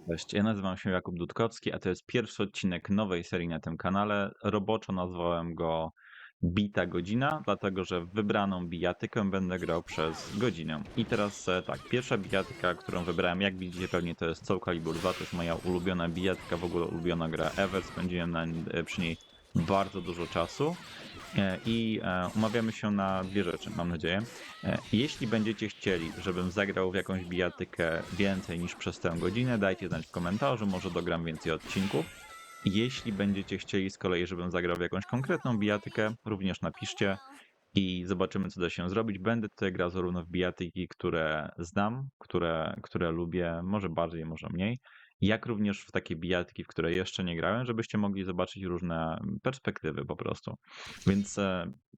Cześć, ja nazywam się Jakub Dudkowski, a to jest pierwszy odcinek nowej serii na tym kanale. Roboczo nazwałem go Bita Godzina, dlatego że w wybraną bijatykę będę grał przez godzinę. I teraz tak, pierwsza bijatyka, którą wybrałem, jak widzicie pewnie to jest Soul Calibur 2, to jest moja ulubiona bijatyka, w ogóle ulubiona gra ever, spędziłem przy niej bardzo dużo czasu. I umawiamy się na dwie rzeczy, mam nadzieję. Jeśli będziecie chcieli, żebym zagrał w jakąś bijatykę więcej niż przez tę godzinę, dajcie znać w komentarzu, może dogram więcej odcinków. Jeśli będziecie chcieli z kolei, żebym zagrał w jakąś konkretną bijatykę, również napiszcie i zobaczymy, co da się zrobić. Będę tutaj grał zarówno w bijatyki, które znam, które lubię, może bardziej, może mniej, jak również w takie bijatyki, w które jeszcze nie grałem, żebyście mogli zobaczyć różne perspektywy po prostu. Więc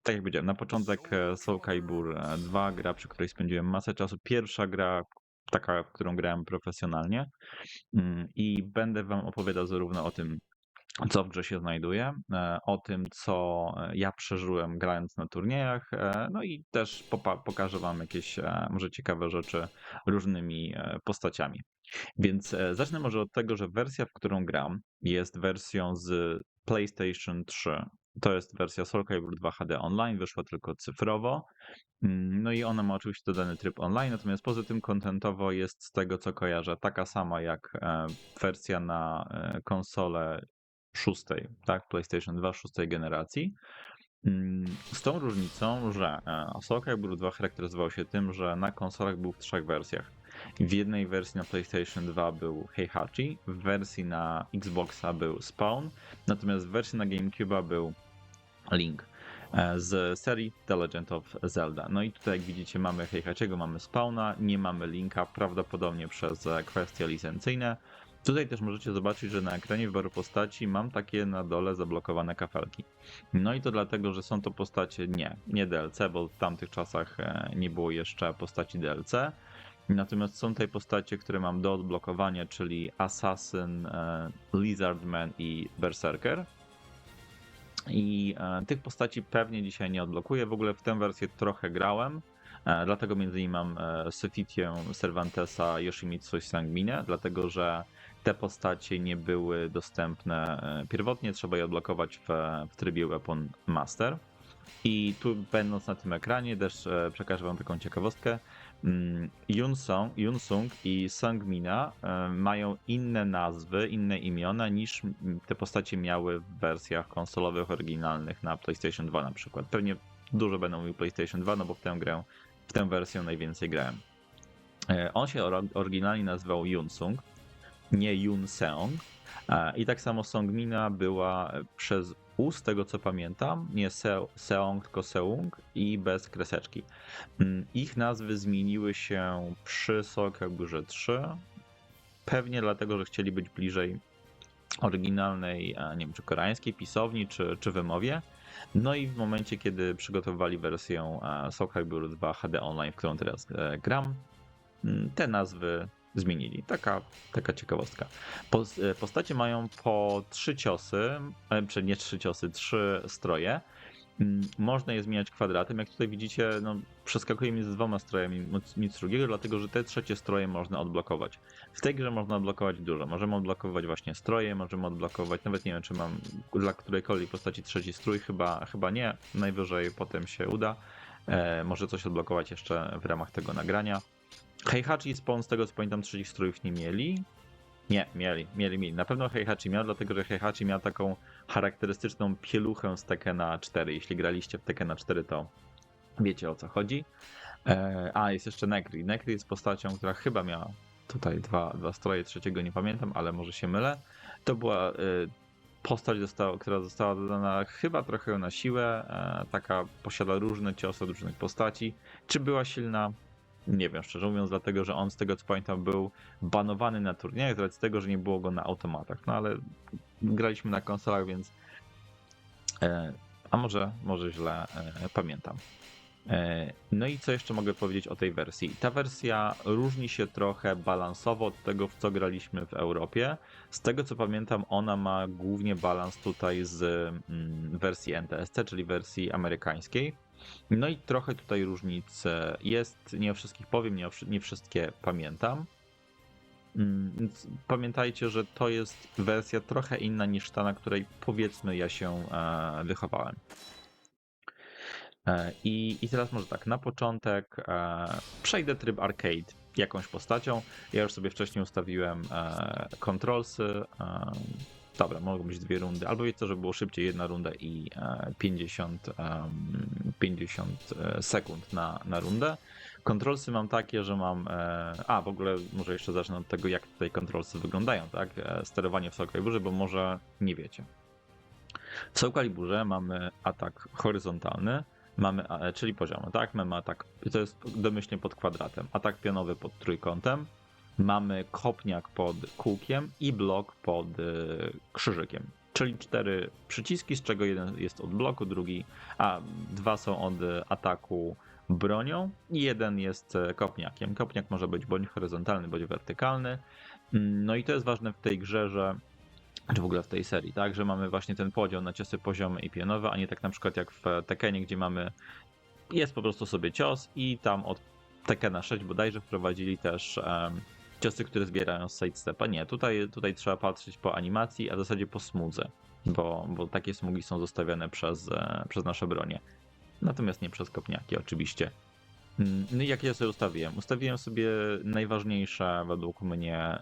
tak jak powiedziałem, na początek Soul Calibur 2, gra, przy której spędziłem masę czasu. Pierwsza gra, taka, w którą grałem profesjonalnie. I będę wam opowiadał zarówno o tym, co w grze się znajduje, o tym, co ja przeżyłem grając na turniejach, no i też pokażę wam jakieś może ciekawe rzeczy różnymi postaciami. Więc zacznę może od tego, że wersja, w którą gram, jest wersją z PlayStation 3. To jest wersja Soul Calibur 2 HD Online, wyszła tylko cyfrowo. No i ona ma oczywiście dodany tryb online, natomiast poza tym kontentowo jest z tego, co kojarzę, taka sama jak wersja na konsolę szóstej, tak, PlayStation 2 szóstej generacji. Z tą różnicą, że Soul Calibur 2 charakteryzował się tym, że na konsolach był w trzech wersjach. W jednej wersji na PlayStation 2 był Heihachi, w wersji na Xboxa był Spawn, natomiast w wersji na GameCube'a był Link z serii The Legend of Zelda. No i tutaj jak widzicie mamy Heihachiego, mamy Spawna, nie mamy Linka, prawdopodobnie przez kwestie licencyjne. Tutaj też możecie zobaczyć, że na ekranie wyboru postaci mam takie na dole zablokowane kafelki. No i to dlatego, że są to postacie nie DLC, bo w tamtych czasach nie było jeszcze postaci DLC. Natomiast są tutaj postacie, które mam do odblokowania, czyli Assassin, Lizardman i Berserker. I tych postaci pewnie dzisiaj nie odblokuję. W ogóle w tę wersję trochę grałem, dlatego między innymi mam Sefitię, Cervantesa, Yoshimitsu i Sangminę, dlatego że te postacie nie były dostępne pierwotnie, trzeba je odblokować w trybie Weapon Master. I tu będąc na tym ekranie też przekażę wam taką ciekawostkę. Yunsung i Sangmina mają inne nazwy, inne imiona niż te postacie miały w wersjach konsolowych oryginalnych na PlayStation 2 na przykład. Pewnie dużo będą mówił PlayStation 2, no bo w tę wersję najwięcej grałem. On się oryginalnie nazywał Yunsung, nie Yunseong. I tak samo Songmina była przez z tego co pamiętam, nie Seong, tylko Seung i bez kreseczki. Ich nazwy zmieniły się przy Soul Caliburze 3, pewnie dlatego, że chcieli być bliżej oryginalnej, nie wiem, czy koreańskiej pisowni, czy wymowie. No i w momencie, kiedy przygotowywali wersję Soul Calibur 2 HD Online, w którą teraz gram, te nazwy zmienili. Taka ciekawostka. Postacie mają po 3 ciosy, nie 3 ciosy, 3 stroje. Można je zmieniać kwadratem. Jak tutaj widzicie, no, przeskakuje między dwoma strojami nic drugiego, dlatego że te trzecie stroje można odblokować. W tej grze można odblokować dużo. Możemy odblokować właśnie stroje, możemy odblokować, nawet nie wiem, czy mam dla którejkolwiek postaci trzeci strój, chyba nie. Najwyżej potem się uda. Może coś odblokować jeszcze w ramach tego nagrania. Heihachi i Spawn, z tego co pamiętam, trzecich strójów nie mieli. Nie, mieli. Na pewno Heihachi miał, dlatego że Heihachi miał taką charakterystyczną pieluchę z Tekkena 4. Jeśli graliście w Tekkena 4, to wiecie o co chodzi. Jest jeszcze Nekri. Nekri jest postacią, która chyba miała tutaj dwa stroje, trzeciego nie pamiętam, ale może się mylę. To była postać, która została dodana chyba trochę na siłę. Taka posiada różne ciosy od różnych postaci. Czy była silna? Nie wiem, szczerze mówiąc, dlatego że on, z tego co pamiętam, był banowany na turniejach z racji tego, że nie było go na automatach. No ale graliśmy na konsolach, więc a może źle pamiętam. No i co jeszcze mogę powiedzieć o tej wersji? Ta wersja różni się trochę balansowo od tego, w co graliśmy w Europie. Z tego co pamiętam, ona ma głównie balans tutaj z wersji NTSC, czyli wersji amerykańskiej. No i trochę tutaj różnic jest, nie o wszystkich powiem, nie wszystkie pamiętam. Więc pamiętajcie, że to jest wersja trochę inna niż ta, na której powiedzmy ja się wychowałem. I teraz może tak, na początek przejdę tryb arcade jakąś postacią. Ja już sobie wcześniej ustawiłem controlsy. Dobra, mogą być 2 rundy, albo jest to, żeby było szybciej, 1 runda i 50 sekund na rundę. Controlsy mam takie, że mam. W ogóle może jeszcze zacznę od tego, jak tutaj controlsy wyglądają, tak? Sterowanie w Soul Caliburze, bo może nie wiecie. W Soul Caliburze mamy atak horyzontalny, mamy, czyli poziomy, tak? Mamy atak, to jest domyślnie pod kwadratem, atak pionowy pod trójkątem, mamy kopniak pod kółkiem i blok pod krzyżykiem. Czyli 4 przyciski, z czego jeden jest od bloku, dwa są od ataku bronią i jeden jest kopniakiem. Kopniak może być bądź horyzontalny, bądź wertykalny. No i to jest ważne w tej grze, czy w ogóle w tej serii, tak, że mamy właśnie ten podział na ciosy poziome i pionowe, a nie tak na przykład jak w Tekkenie, gdzie jest po prostu sobie cios i tam od Tekkena 6 bodajże wprowadzili też ciosy, które zbierają z sidestepa. Nie, tutaj trzeba patrzeć po animacji, a w zasadzie po smudze, bo takie smugi są zostawiane przez nasze bronie. Natomiast nie przez kopniaki oczywiście. No i jak ja sobie ustawiłem? Ustawiłem sobie najważniejsze według mnie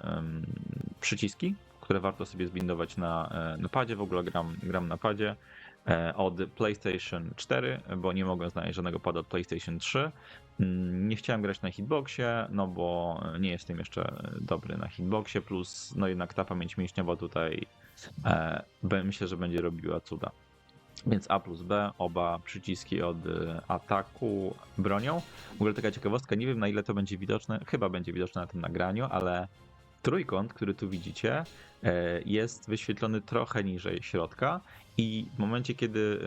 przyciski, które warto sobie zbindować na padzie. W ogóle gram na padzie od PlayStation 4, bo nie mogłem znaleźć żadnego pada od PlayStation 3. Nie chciałem grać na hitboxie, no bo nie jestem jeszcze dobry na hitboxie, plus no jednak ta pamięć mięśniowa tutaj myślę, że będzie robiła cuda. Więc A plus B, oba przyciski od ataku bronią. W ogóle taka ciekawostka, nie wiem na ile to będzie widoczne, chyba będzie widoczne na tym nagraniu, ale trójkąt, który tu widzicie, jest wyświetlony trochę niżej środka i w momencie, kiedy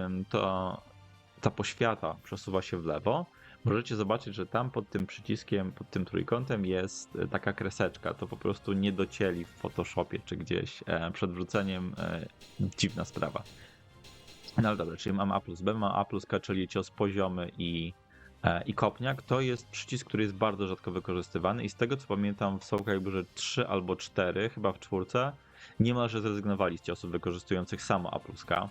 ta poświata przesuwa się w lewo, możecie zobaczyć, że tam pod tym przyciskiem, pod tym trójkątem jest taka kreseczka. To po prostu nie docięli w Photoshopie czy gdzieś przed wrzuceniem. Dziwna sprawa. No ale dobra, czyli mam A plus B, mam A plus K, czyli cios poziomy i kopniak. To jest przycisk, który jest bardzo rzadko wykorzystywany i z tego co pamiętam w Soul Caliburze 3 albo 4, chyba w 4, niemalże zrezygnowali z ciosów wykorzystujących samo A plus K.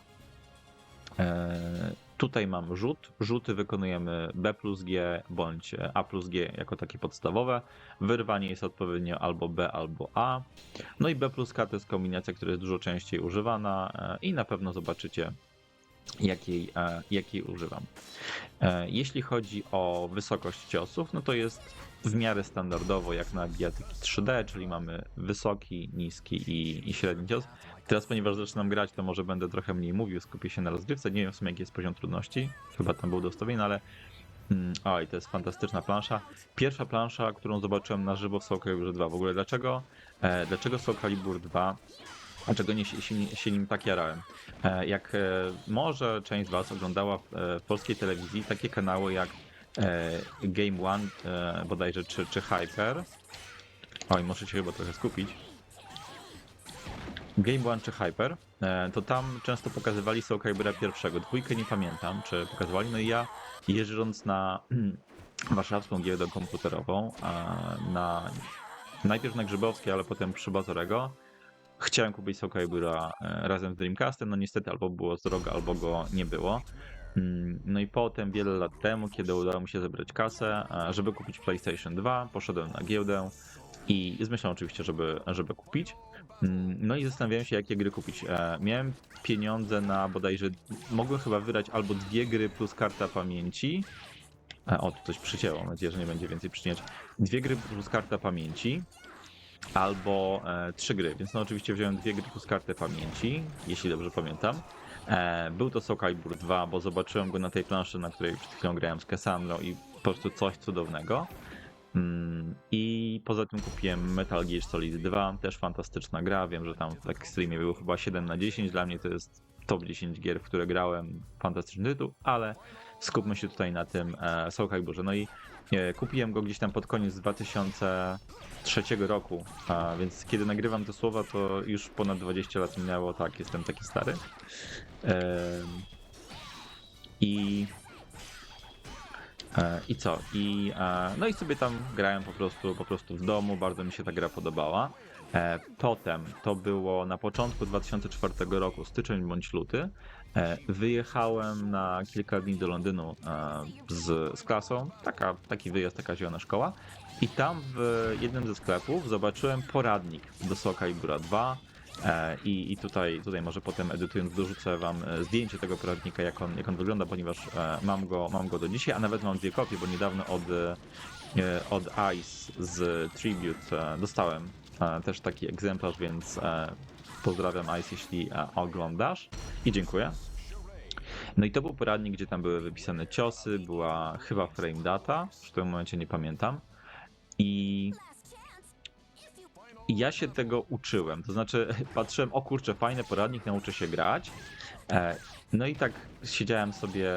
Tutaj mam rzut. Rzuty wykonujemy B plus G bądź A plus G jako takie podstawowe. Wyrwanie jest odpowiednio albo B, albo A. No i B plus K to jest kombinacja, która jest dużo częściej używana i na pewno zobaczycie, jakiej używam. Jeśli chodzi o wysokość ciosów, no to jest w miarę standardowo jak na bijatyki 3D, czyli mamy wysoki, niski i średni cios. Teraz, ponieważ zaczynam grać, to może będę trochę mniej mówił, skupię się na rozgrywce. Nie wiem w sumie jaki jest poziom trudności, chyba tam był dostawiony, ale oj, to jest fantastyczna plansza. Pierwsza plansza, którą zobaczyłem na żywo w Soul Calibur 2. W ogóle dlaczego Soul Calibur 2? Dlaczego się nim tak jarałem? Jak może część z Was oglądała w polskiej telewizji takie kanały jak Game One bodajże czy Hyper. Oj, muszę się chyba trochę skupić. Game One czy Hyper, to tam często pokazywali Soul Calibura pierwszego. 2 nie pamiętam, czy pokazywali. No i ja jeżdżąc na warszawską giełdę komputerową, najpierw na Grzybowskiej, ale potem przy Batorego, chciałem kupić Soul Calibura razem z Dreamcastem, no niestety albo było z droga, albo go nie było. No i potem, wiele lat temu, kiedy udało mi się zebrać kasę, żeby kupić PlayStation 2, poszedłem na giełdę i z myślą oczywiście, żeby kupić. No i zastanawiałem się, jakie gry kupić. Miałem pieniądze na bodajże, mogłem chyba wydać albo 2 gry plus karta pamięci. O, tu coś przycięło, mam nadzieję, że nie będzie więcej przycinać. 2 gry plus karta pamięci. Albo 3 gry, więc no oczywiście wziąłem 2 gry plus kartę pamięci, jeśli dobrze pamiętam. Był to Soul Calibur 2, bo zobaczyłem go na tej planszy, na której przed chwilą grałem z Cassandrą i po prostu coś cudownego. I poza tym kupiłem Metal Gear Solid 2, też fantastyczna gra, wiem, że tam w Extremie było chyba 7 na 10, dla mnie to jest top 10 gier, w które grałem, fantastyczny tytuł, ale skupmy się tutaj na tym Soul Caliburze. No i kupiłem go gdzieś tam pod koniec 2003 roku, więc kiedy nagrywam te słowa, to już ponad 20 lat minęło, tak, jestem taki stary. I co? No i sobie tam grałem po prostu w domu, bardzo mi się ta gra podobała. Potem, to było na początku 2004 roku, styczeń bądź luty, wyjechałem na kilka dni do Londynu z klasą, taki wyjazd, taka zielona szkoła. I tam w jednym ze sklepów zobaczyłem poradnik do Soul Calibura 2. I tutaj może potem edytując dorzucę wam zdjęcie tego poradnika, jak on wygląda, ponieważ mam go do dzisiaj, a nawet mam 2 kopie, bo niedawno od Ice z Tribute dostałem też taki egzemplarz, więc pozdrawiam Ice, jeśli oglądasz i dziękuję. No i to był poradnik, gdzie tam były wypisane ciosy, była chyba frame data, w tym momencie nie pamiętam. I ja się tego uczyłem, to znaczy patrzyłem, o kurczę, fajny poradnik, nauczę się grać. No i tak siedziałem sobie,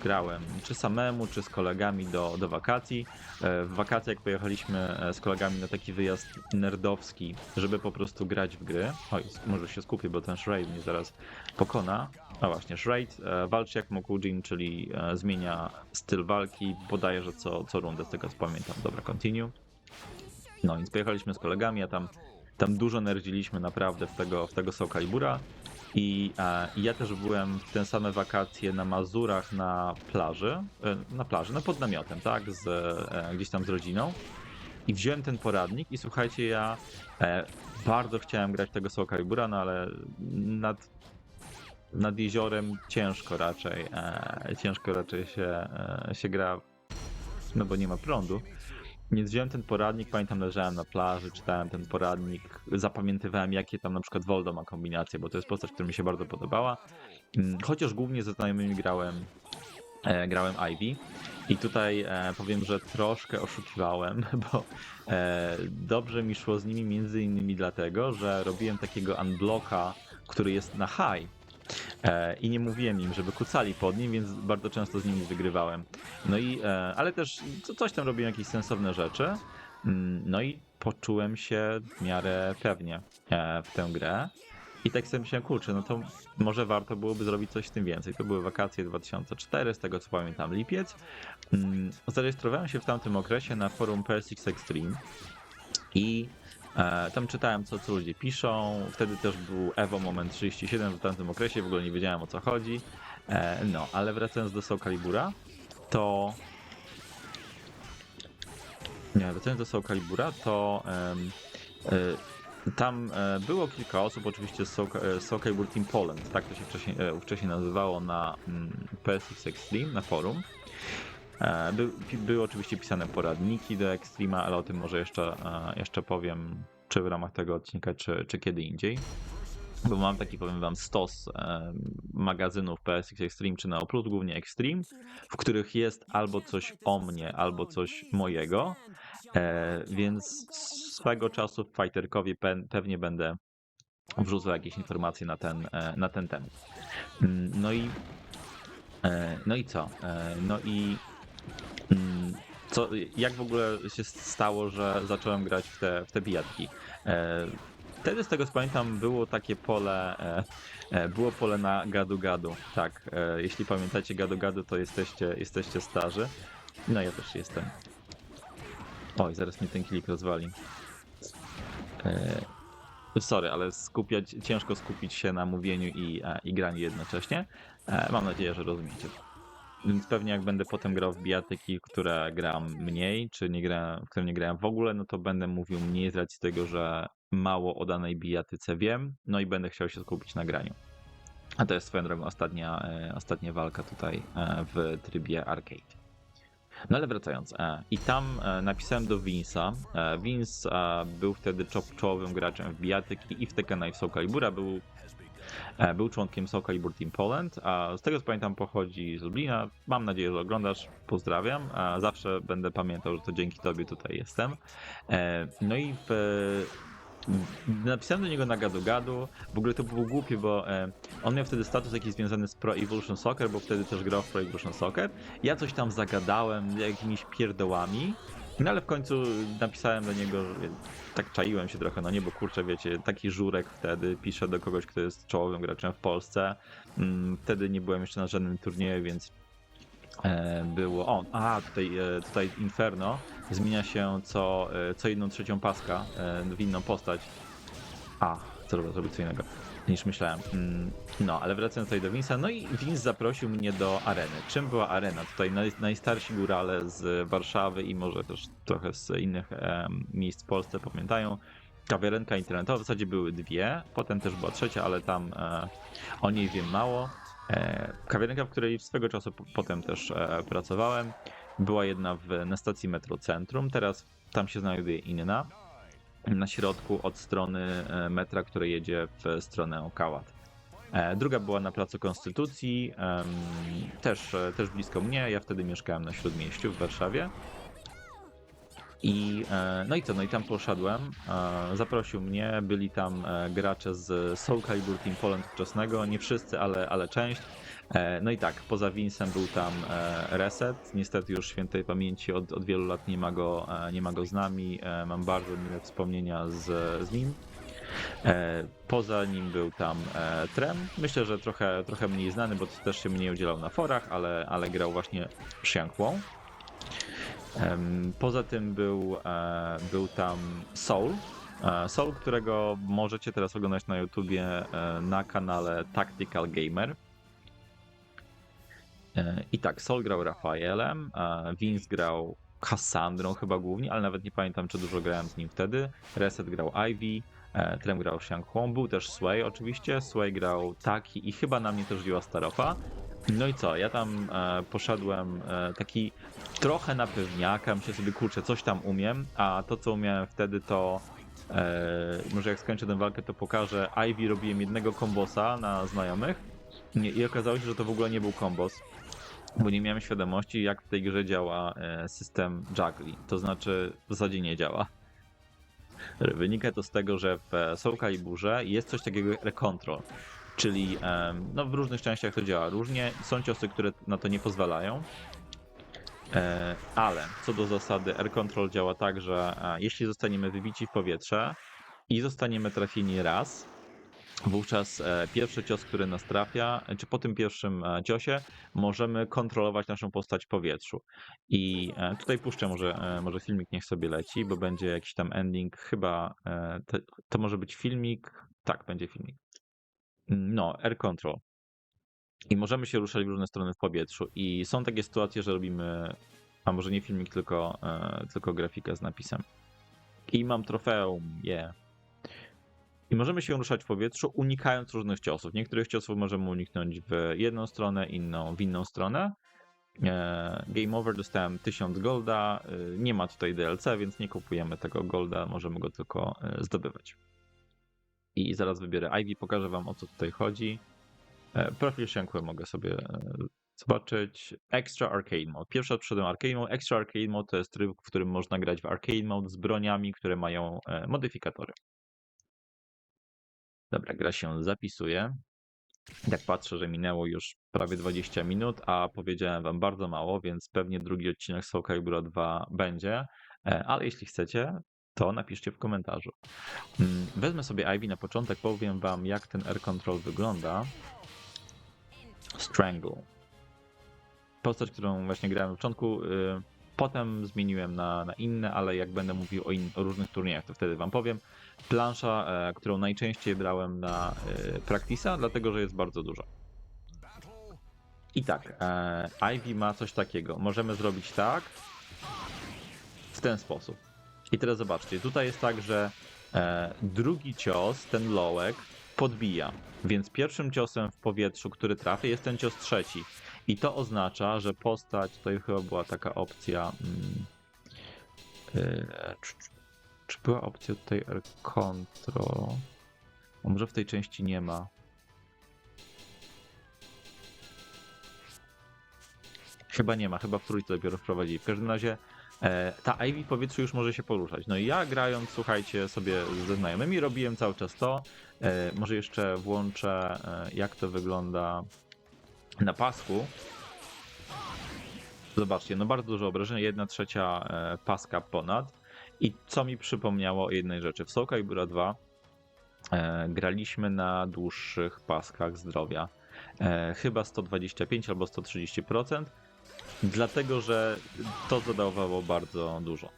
grałem czy samemu, czy z kolegami do wakacji. W wakacje jak pojechaliśmy z kolegami na taki wyjazd nerdowski, żeby po prostu grać w gry. Oj, może się skupię, bo ten Shraid mnie zaraz pokona. A właśnie, Shraid walczy jak Mokujin, czyli zmienia styl walki, bodajże co rundę, z tego co pamiętam. Dobra, continue. No więc pojechaliśmy z kolegami, a tam dużo nerdziliśmy naprawdę w tego Soul Calibura. I ja też byłem w te same wakacje na Mazurach na plaży, no pod namiotem, tak, gdzieś tam z rodziną. I wziąłem ten poradnik i słuchajcie, ja bardzo chciałem grać tego Soul Calibura, no ale nad jeziorem ciężko raczej się gra, no bo nie ma prądu. Więc wziąłem ten poradnik, pamiętam, leżałem na plaży, czytałem ten poradnik, zapamiętywałem, jakie tam na przykład Voldo ma kombinacje, bo to jest postać, która mi się bardzo podobała. Chociaż głównie ze znajomymi grałem Ivy. I tutaj powiem, że troszkę oszukiwałem, bo dobrze mi szło z nimi między innymi dlatego, że robiłem takiego unblocka, który jest na high. I nie mówiłem im, żeby kucali pod nim, więc bardzo często z nimi wygrywałem. No i, ale też coś tam robiłem, jakieś sensowne rzeczy. No i poczułem się w miarę pewnie w tę grę. I tak sobie myślałem, kurczę, no to może warto byłoby zrobić coś z tym więcej. To były wakacje 2004, z tego co pamiętam, lipiec. Zarejestrowałem się w tamtym okresie na forum PSX Extreme i tam czytałem, co ludzie piszą. Wtedy też był Evo Moment 37 w tamtym okresie, w ogóle nie wiedziałem, o co chodzi. No, ale wracając do Soul Calibura, to... Tam było kilka osób, oczywiście z Soul Calibur Team Poland, tak to się wcześniej nazywało na PSX Extreme, na forum. Były oczywiście pisane poradniki do Extrema, ale o tym może jeszcze powiem, czy w ramach tego odcinka, czy kiedy indziej. Bo mam taki, powiem wam, stos magazynów PSX Extreme czy Neo Plus, głównie Extreme, w których jest albo coś o mnie, albo coś mojego, więc swego czasu w Fighterkowie pewnie będę wrzucał jakieś informacje na ten temat. No i co? Jak w ogóle się stało, że zacząłem grać w te bijatki? Wtedy, z tego co pamiętam, było takie pole, było pole na gadu-gadu. Tak, jeśli pamiętacie gadu-gadu, to jesteście starzy. No ja też jestem. Oj, zaraz mi ten klik rozwali. Sorry, ale ciężko skupić się na mówieniu i graniu jednocześnie. Mam nadzieję, że rozumiecie. Więc pewnie jak będę potem grał w bijatyki, które gram mniej, w które nie grałem w ogóle, no to będę mówił mniej z racji tego, że mało o danej bijatyce wiem, no i będę chciał się skupić na graniu. A to jest swoją drogą ostatnia walka tutaj w trybie arcade. No ale wracając, i tam napisałem do Vince'a. Vince był wtedy czołowym graczem w bijatyki i w Tekkena i w Soul Calibura. Był członkiem Soul Calibur Team Poland, a z tego co pamiętam pochodzi z Lublina. Mam nadzieję, że oglądasz, pozdrawiam. Zawsze będę pamiętał, że to dzięki tobie tutaj jestem. No i napisałem do niego na gadu-gadu. W ogóle to było głupie, bo on miał wtedy status jakiś związany z Pro Evolution Soccer, bo wtedy też grał w Pro Evolution Soccer. Ja coś tam zagadałem jakimiś pierdołami. No ale w końcu napisałem do niego, że tak czaiłem się trochę, no nie, bo kurczę, wiecie, taki żurek wtedy pisze do kogoś, kto jest czołowym graczem w Polsce. Wtedy nie byłem jeszcze na żadnym turnieju, więc było. Tutaj Inferno zmienia się co 1/3 paska w inną postać. Co zrobić co innego niż myślałem. No, ale wracając tutaj do Vince'a, no i Vince zaprosił mnie do areny. Czym była arena? Tutaj najstarsi górale z Warszawy i może też trochę z innych miejsc w Polsce pamiętają. Kawiarenka internetowa, w zasadzie były dwie, potem też była trzecia, ale tam o niej wiem mało. Kawiarenka, w której swego czasu potem też pracowałem, była jedna na stacji Metrocentrum, teraz tam się znajduje inna na środku od strony metra, które jedzie w stronę Okałat. Druga była na Placu Konstytucji, też blisko mnie. Ja wtedy mieszkałem na Śródmieściu w Warszawie. No i tam poszedłem, zaprosił mnie, byli tam gracze z Soul Calibur Team Poland wczesnego, nie wszyscy, ale część. No i tak, poza Vincem był tam Reset, niestety już świętej pamięci od wielu lat nie ma go z nami, mam bardzo miłe wspomnienia z nim. Poza nim był tam Trem, myślę, że trochę mniej znany, bo też się mniej udzielał na forach, ale grał właśnie Xianghuo. Poza tym był tam Soul, którego możecie teraz oglądać na YouTubie na kanale Tactical Gamer. I tak, Soul grał Rafaelem, Vince grał Cassandrą chyba głównie, ale nawet nie pamiętam, czy dużo grałem z nim wtedy. Reset grał Ivy, Trem grał Xianghuo, był też Sway oczywiście, Sway grał Taki i chyba na mnie też wzięła Starofa. No i co, ja tam poszedłem taki trochę na pewniaka, myślę sobie, kurczę, coś tam umiem, a to co umiałem wtedy to może jak skończę tę walkę to pokażę, Ivy robiłem jednego kombosa na znajomych i okazało się, że to w ogóle nie był kombos, bo nie miałem świadomości jak w tej grze działa system juggling, to znaczy w zasadzie nie działa. Wynika to z tego, że w Soul Caliburze jest coś takiego jak Recontrol, czyli no w różnych częściach to działa różnie, są ciosy, które na to nie pozwalają, ale co do zasady Air-Control działa tak, że jeśli zostaniemy wybici w powietrze i zostaniemy trafieni raz, wówczas pierwszy cios, który nas trafia, czy po tym pierwszym ciosie możemy kontrolować naszą postać w powietrzu. I tutaj puszczę może filmik, niech sobie leci, bo będzie jakiś tam ending, chyba to może być filmik, tak, będzie filmik. No, Air Control. I możemy się ruszać w różne strony w powietrzu. I są takie sytuacje, że robimy, a może nie filmik, tylko grafikę z napisem. I mam trofeum, yeah. I możemy się ruszać w powietrzu, unikając różnych ciosów. Niektórych ciosów możemy uniknąć w jedną stronę, inną w inną stronę. Game over, dostałem 1000 golda. Nie ma tutaj DLC, więc nie kupujemy tego golda, możemy go tylko zdobywać. I zaraz wybiorę Ivy, pokażę wam o co tutaj chodzi. Profil Xianghuo mogę sobie zobaczyć. Extra Arcade Mode. Pierwszy raz przyszedłem Arcade Mode. Extra Arcade Mode to jest tryb, w którym można grać w Arcade Mode z broniami, które mają modyfikatory. Dobra, gra się zapisuje. Jak patrzę, że minęło już prawie 20 minut, a powiedziałem wam bardzo mało, więc pewnie drugi odcinek Soul Calibur 2 będzie, ale jeśli chcecie, to napiszcie w komentarzu. Wezmę sobie Ivy na początek, powiem wam jak ten Air Control wygląda. Strangle. Postać, którą właśnie grałem na początku, potem zmieniłem na inne, ale jak będę mówił o różnych turniejach, to wtedy wam powiem. Plansza, którą najczęściej brałem na Practice'a, dlatego że jest bardzo dużo. I tak, Ivy ma coś takiego. Możemy zrobić tak, w ten sposób. I teraz zobaczcie, tutaj jest tak, że drugi cios, ten lołek, podbija. Więc pierwszym ciosem w powietrzu, który trafi, jest ten cios trzeci. I to oznacza, że postać, tutaj chyba była taka opcja, czy była opcja tutaj Air Control? A może w tej części nie ma. Chyba nie ma, chyba w trójce dopiero wprowadzili. W każdym razie ta Ivy w powietrzu już może się poruszać. No i ja grając, słuchajcie, sobie ze znajomymi robiłem cały czas to. Może jeszcze włączę jak to wygląda na pasku. Zobaczcie, no bardzo dużo obrażeń, 1/3 paska ponad. I co mi przypomniało o jednej rzeczy. W Soul Calibur 2 graliśmy na dłuższych paskach zdrowia. Chyba 125 albo 130%. dlatego że to zadawało bardzo dużo.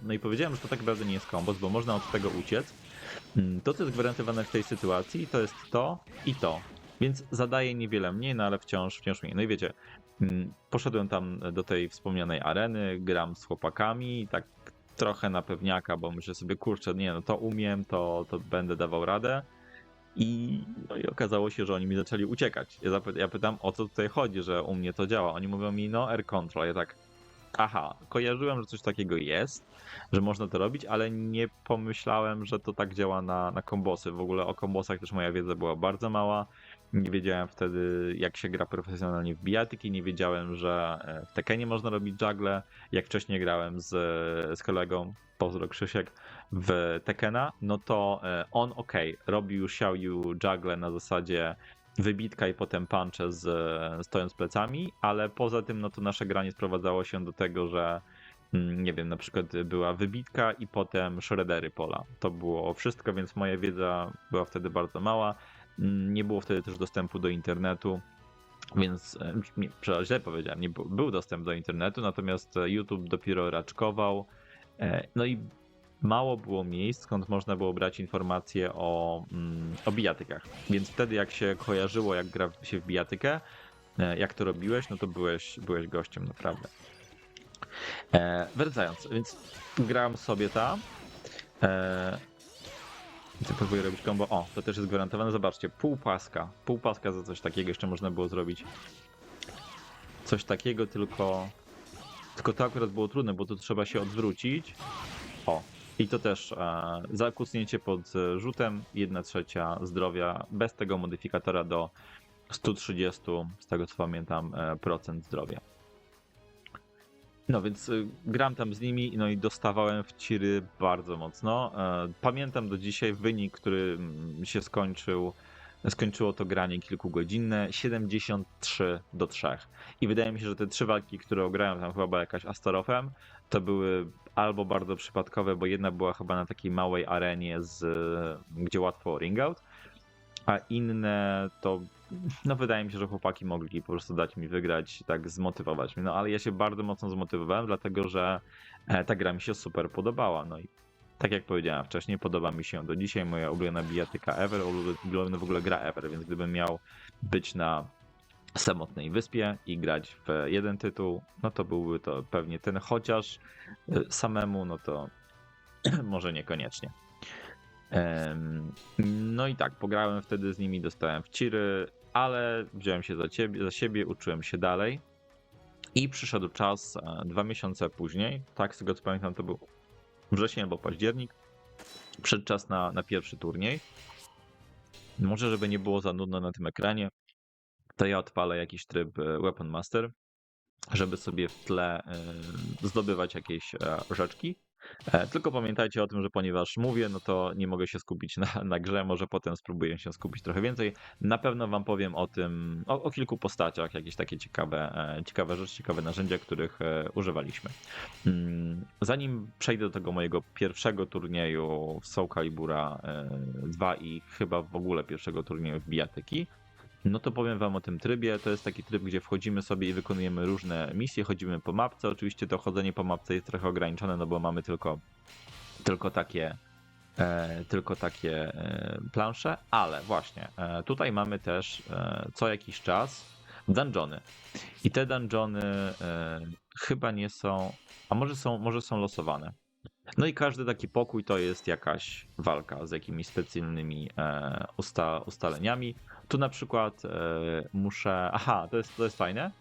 No i powiedziałem, że to tak naprawdę nie jest kombos, bo można od tego uciec. To, co jest gwarantowane w tej sytuacji, to jest to i to. Więc zadaje niewiele mniej, no ale wciąż mniej. No i wiecie, poszedłem tam do tej wspomnianej areny, gram z chłopakami, tak trochę na pewniaka, bo myślę sobie, kurczę, nie no to umiem, to będę dawał radę. No i okazało się, że oni mi zaczęli uciekać. Ja pytam, o co tutaj chodzi, że u mnie to działa. Oni mówią mi, no air control. Ja tak, aha, kojarzyłem, że coś takiego jest, że można to robić, ale nie pomyślałem, że to tak działa na kombosy. W ogóle o kombosach też moja wiedza była bardzo mała. Nie wiedziałem wtedy, jak się gra profesjonalnie w bijatyki, nie wiedziałem, że w Tekkenie można robić juggle. Jak wcześniej grałem z kolegą, pozdro Krzysiek, w Tekkena, no to on robił Xiaoyu juggle na zasadzie wybitka i potem punche stojąc plecami, ale poza tym no to nasze granie sprowadzało się do tego, że nie wiem, na przykład była wybitka i potem shreddery pola. To było wszystko, więc moja wiedza była wtedy bardzo mała. Nie było wtedy też dostępu do internetu, więc przepraszam, źle powiedziałem, był dostęp do internetu, natomiast YouTube dopiero raczkował. No i mało było miejsc, skąd można było brać informacje o bijatykach. Więc wtedy jak się kojarzyło, jak gra się w bijatykę, jak to robiłeś, no to byłeś gościem, naprawdę. Wracając, więc grałem sobie tam. Co próbuję robić combo? O, to też jest gwarantowane. Zobaczcie, pół paska za coś takiego jeszcze można było zrobić. Coś takiego, tylko to akurat było trudne, bo tu trzeba się odwrócić. O, i to też za kucnięcie pod rzutem 1/3 zdrowia bez tego modyfikatora do 130, z tego co pamiętam, procent zdrowia. No więc gram tam z nimi, no i dostawałem w ciry bardzo mocno. Pamiętam do dzisiaj wynik, który się skończyło to granie kilkugodzinne, 73-3. I wydaje mi się, że te 3 walki, które ograłem, tam chyba była jakaś Astarofem, to były albo bardzo przypadkowe, bo jedna była chyba na takiej małej arenie, gdzie łatwo ring out, a inne to, no wydaje mi się, że chłopaki mogli po prostu dać mi wygrać, tak zmotywować mnie. No ale ja się bardzo mocno zmotywowałem, dlatego że ta gra mi się super podobała. No i tak jak powiedziałem wcześniej, podoba mi się do dzisiaj, moja ulubiona bijatyka ever, ulubiona w ogóle gra ever, więc gdybym miał być na samotnej wyspie i grać w jeden tytuł, no to byłby to pewnie ten, chociaż samemu, no to może niekoniecznie. No i tak, pograłem wtedy z nimi, dostałem w ciry, ale wziąłem się za siebie, uczyłem się dalej i przyszedł czas 2 miesiące później, tak z tego co pamiętam to był wrzesień albo październik, przyszedł czas na pierwszy turniej. Może żeby nie było za nudno na tym ekranie, to ja odpalę jakiś tryb Weapon Master, żeby sobie w tle zdobywać jakieś rzeczki. Tylko pamiętajcie o tym, że ponieważ mówię, no to nie mogę się skupić na grze, może potem spróbuję się skupić trochę więcej. Na pewno wam powiem o tym, o kilku postaciach, jakieś takie ciekawe rzeczy, ciekawe narzędzia, których używaliśmy. Zanim przejdę do tego mojego pierwszego turnieju w Soul Calibura 2 i chyba w ogóle pierwszego turnieju w bijatyki, no to powiem wam o tym trybie. To jest taki tryb, gdzie wchodzimy sobie i wykonujemy różne misje, chodzimy po mapce. Oczywiście to chodzenie po mapce jest trochę ograniczone, no bo mamy tylko takie plansze, ale właśnie tutaj mamy też co jakiś czas dungeony. I te dungeony chyba nie są, a może są losowane. No i każdy taki pokój to jest jakaś walka z jakimiś specjalnymi ustaleniami. Tu na przykład muszę. Aha, to jest fajne,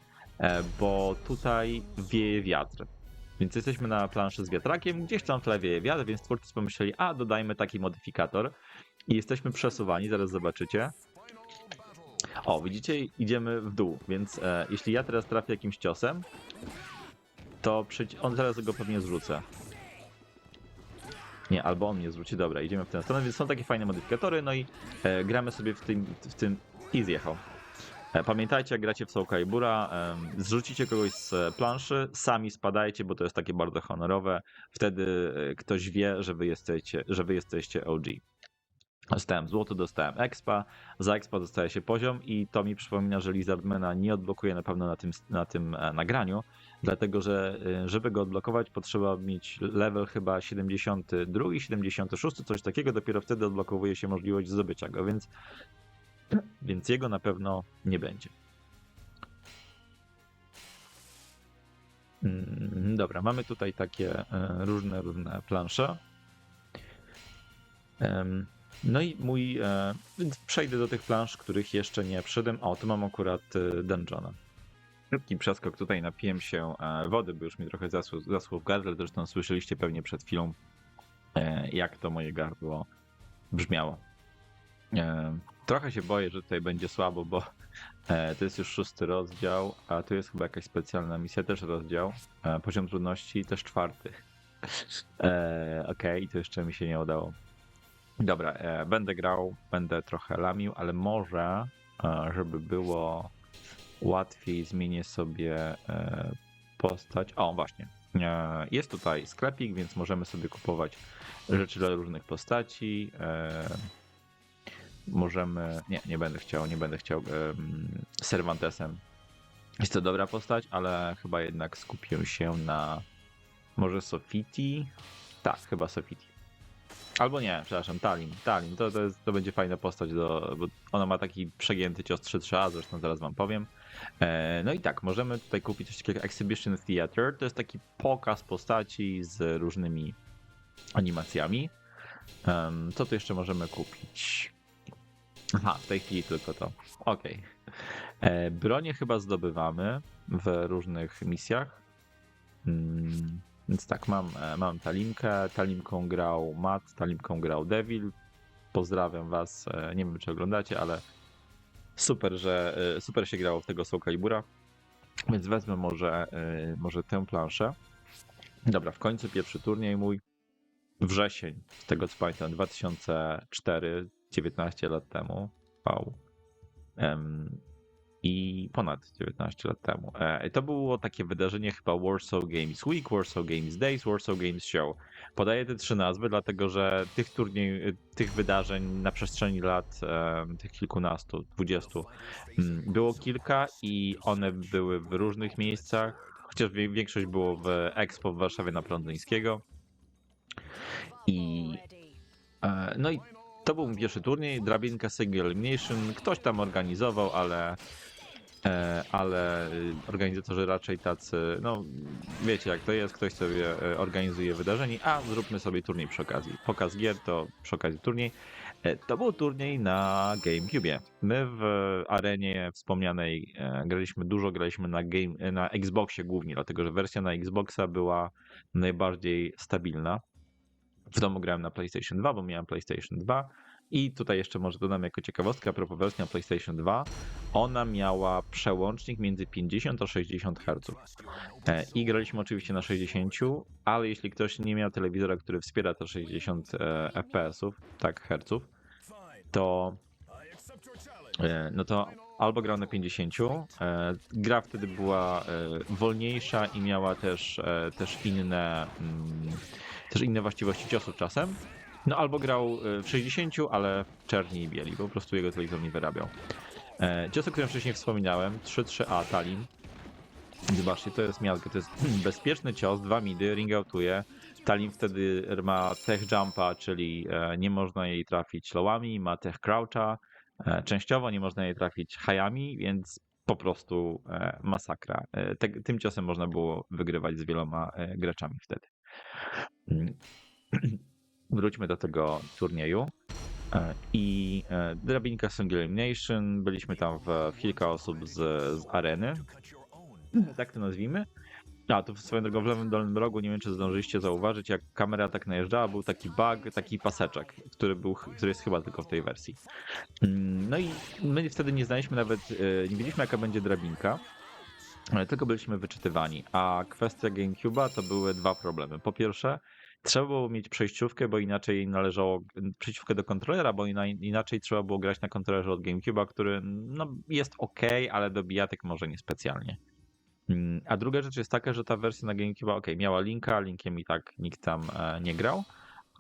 bo tutaj wieje wiatr. Więc jesteśmy na planszy z wiatrakiem, gdzieś tam w tle wieje wiatr, więc twórcy pomyśleli, a dodajmy taki modyfikator. I jesteśmy przesuwani, zaraz zobaczycie. O, widzicie, idziemy w dół, więc jeśli ja teraz trafię jakimś ciosem, to on zaraz go pewnie zrzucę. Nie, albo on mnie zwróci. Dobra, idziemy w tę stronę, więc są takie fajne modyfikatory, no i gramy sobie w tym i zjechał. Pamiętajcie, jak gracie w Soul Calibura, zrzucicie kogoś z planszy, sami spadajcie, bo to jest takie bardzo honorowe. Wtedy ktoś wie, że wy jesteście OG. Dostałem złoto, dostałem expa, za expa dostaje się poziom i to mi przypomina, że Lizardmana nie odblokuje na pewno na tym nagraniu, dlatego że żeby go odblokować potrzeba mieć level chyba 72, 76, coś takiego, dopiero wtedy odblokowuje się możliwość zdobycia go, więc jego na pewno nie będzie. Dobra, mamy tutaj takie różne plansze. No i więc przejdę do tych plansz, których jeszcze nie przyszedłem. O, tu mam akurat dungeona. Szybki przeskok, tutaj napiłem się wody, bo już mi trochę zasło w gardle, zresztą słyszeliście pewnie przed chwilą, jak to moje gardło brzmiało. Trochę się boję, że tutaj będzie słabo, bo to jest już 6. rozdział, a tu jest chyba jakaś specjalna misja, też rozdział. Poziom trudności też 4. Okej, to jeszcze mi się nie udało. Dobra, będę grał, będę trochę lamił, ale może, żeby było łatwiej, zmienię sobie postać. O, właśnie. Jest tutaj sklepik, więc możemy sobie kupować rzeczy dla różnych postaci. Możemy. Nie będę chciał Cervantesem. Jest to dobra postać, ale chyba jednak skupię się na może Sofiti. Tak, chyba Sofiti. Albo nie, przepraszam, Talim. To będzie fajna postać, bo ona ma taki przegięty cios 3-3A, zresztą zaraz wam powiem. No i tak, możemy tutaj kupić coś takiego jak Exhibition Theater. To jest taki pokaz postaci z różnymi animacjami. Co tu jeszcze możemy kupić? Aha, w tej chwili tylko to. Okej. Bronie chyba zdobywamy w różnych misjach. Więc tak, mam Talimkę. Talimką grał Matt, Talimką grał Devil. Pozdrawiam was. Nie wiem, czy oglądacie, ale super się grało w tego Soul Calibura. Więc wezmę może tę planszę. Dobra, w końcu pierwszy turniej mój. Wrzesień, z tego co pamiętam, 2004, 19 lat temu. Wow. I ponad 19 lat temu. To było takie wydarzenie chyba Warsaw Games Week, Warsaw Games Days, Warsaw Games Show. Podaję te 3 nazwy, dlatego że tych wydarzeń na przestrzeni lat, tych kilkunastu, 20, było kilka i one były w różnych miejscach, chociaż większość było w Expo w Warszawie na Prądzyńskiego. No i to był mój pierwszy turniej, drabinka Single Elimination. Ktoś tam organizował, ale organizatorzy raczej tacy, no wiecie jak to jest, ktoś sobie organizuje wydarzenie, a zróbmy sobie turniej przy okazji. Pokaz gier to przy okazji turniej. To był turniej na GameCube. My w arenie wspomnianej graliśmy na Xboxie głównie, dlatego że wersja na Xboxa była najbardziej stabilna. W domu grałem na PlayStation 2, bo miałem PlayStation 2 i tutaj jeszcze może dodam jako ciekawostkę a propos wersji na PlayStation 2, ona miała przełącznik między 50 a 60 Hz. I graliśmy oczywiście na 60, ale jeśli ktoś nie miał telewizora, który wspiera te 60 FPS-ów, tak, herców, to no to albo grał na 50, gra wtedy była wolniejsza i miała też inne właściwości ciosów czasem. No albo grał w 60, ale w czerni i bieli, po prostu jego telewizor nie wyrabiał. Cios, o którym wcześniej wspominałem, 3-3A Talim. Zobaczcie, to jest miazga, to jest bezpieczny cios, 2 midy, ring outuje. Talim wtedy ma tech jumpa, czyli nie można jej trafić lowami, ma tech croucha, częściowo nie można jej trafić highami, więc po prostu masakra. Tym ciosem można było wygrywać z wieloma graczami wtedy. Wróćmy do tego turnieju. I drabinka Single Elimination, byliśmy tam w kilka osób z areny, tak to nazwijmy. A tu swoją drogą w lewym dolnym rogu, nie wiem czy zdążyliście zauważyć, jak kamera tak najeżdżała, był taki bug, taki paseczek, który jest chyba tylko w tej wersji. No i my wtedy nie znaliśmy nawet, nie wiedzieliśmy jaka będzie drabinka, tylko byliśmy wyczytywani. A kwestia GameCube'a to były 2 problemy. Po pierwsze, trzeba było mieć przejściówkę, bo inaczej należało przejściówkę do kontrolera, bo inaczej trzeba było grać na kontrolerze od GameCube'a, który no, jest ok, ale do bijatek może niespecjalnie. A druga rzecz jest taka, że ta wersja na GameCube, miała linka, linkiem i tak nikt tam nie grał,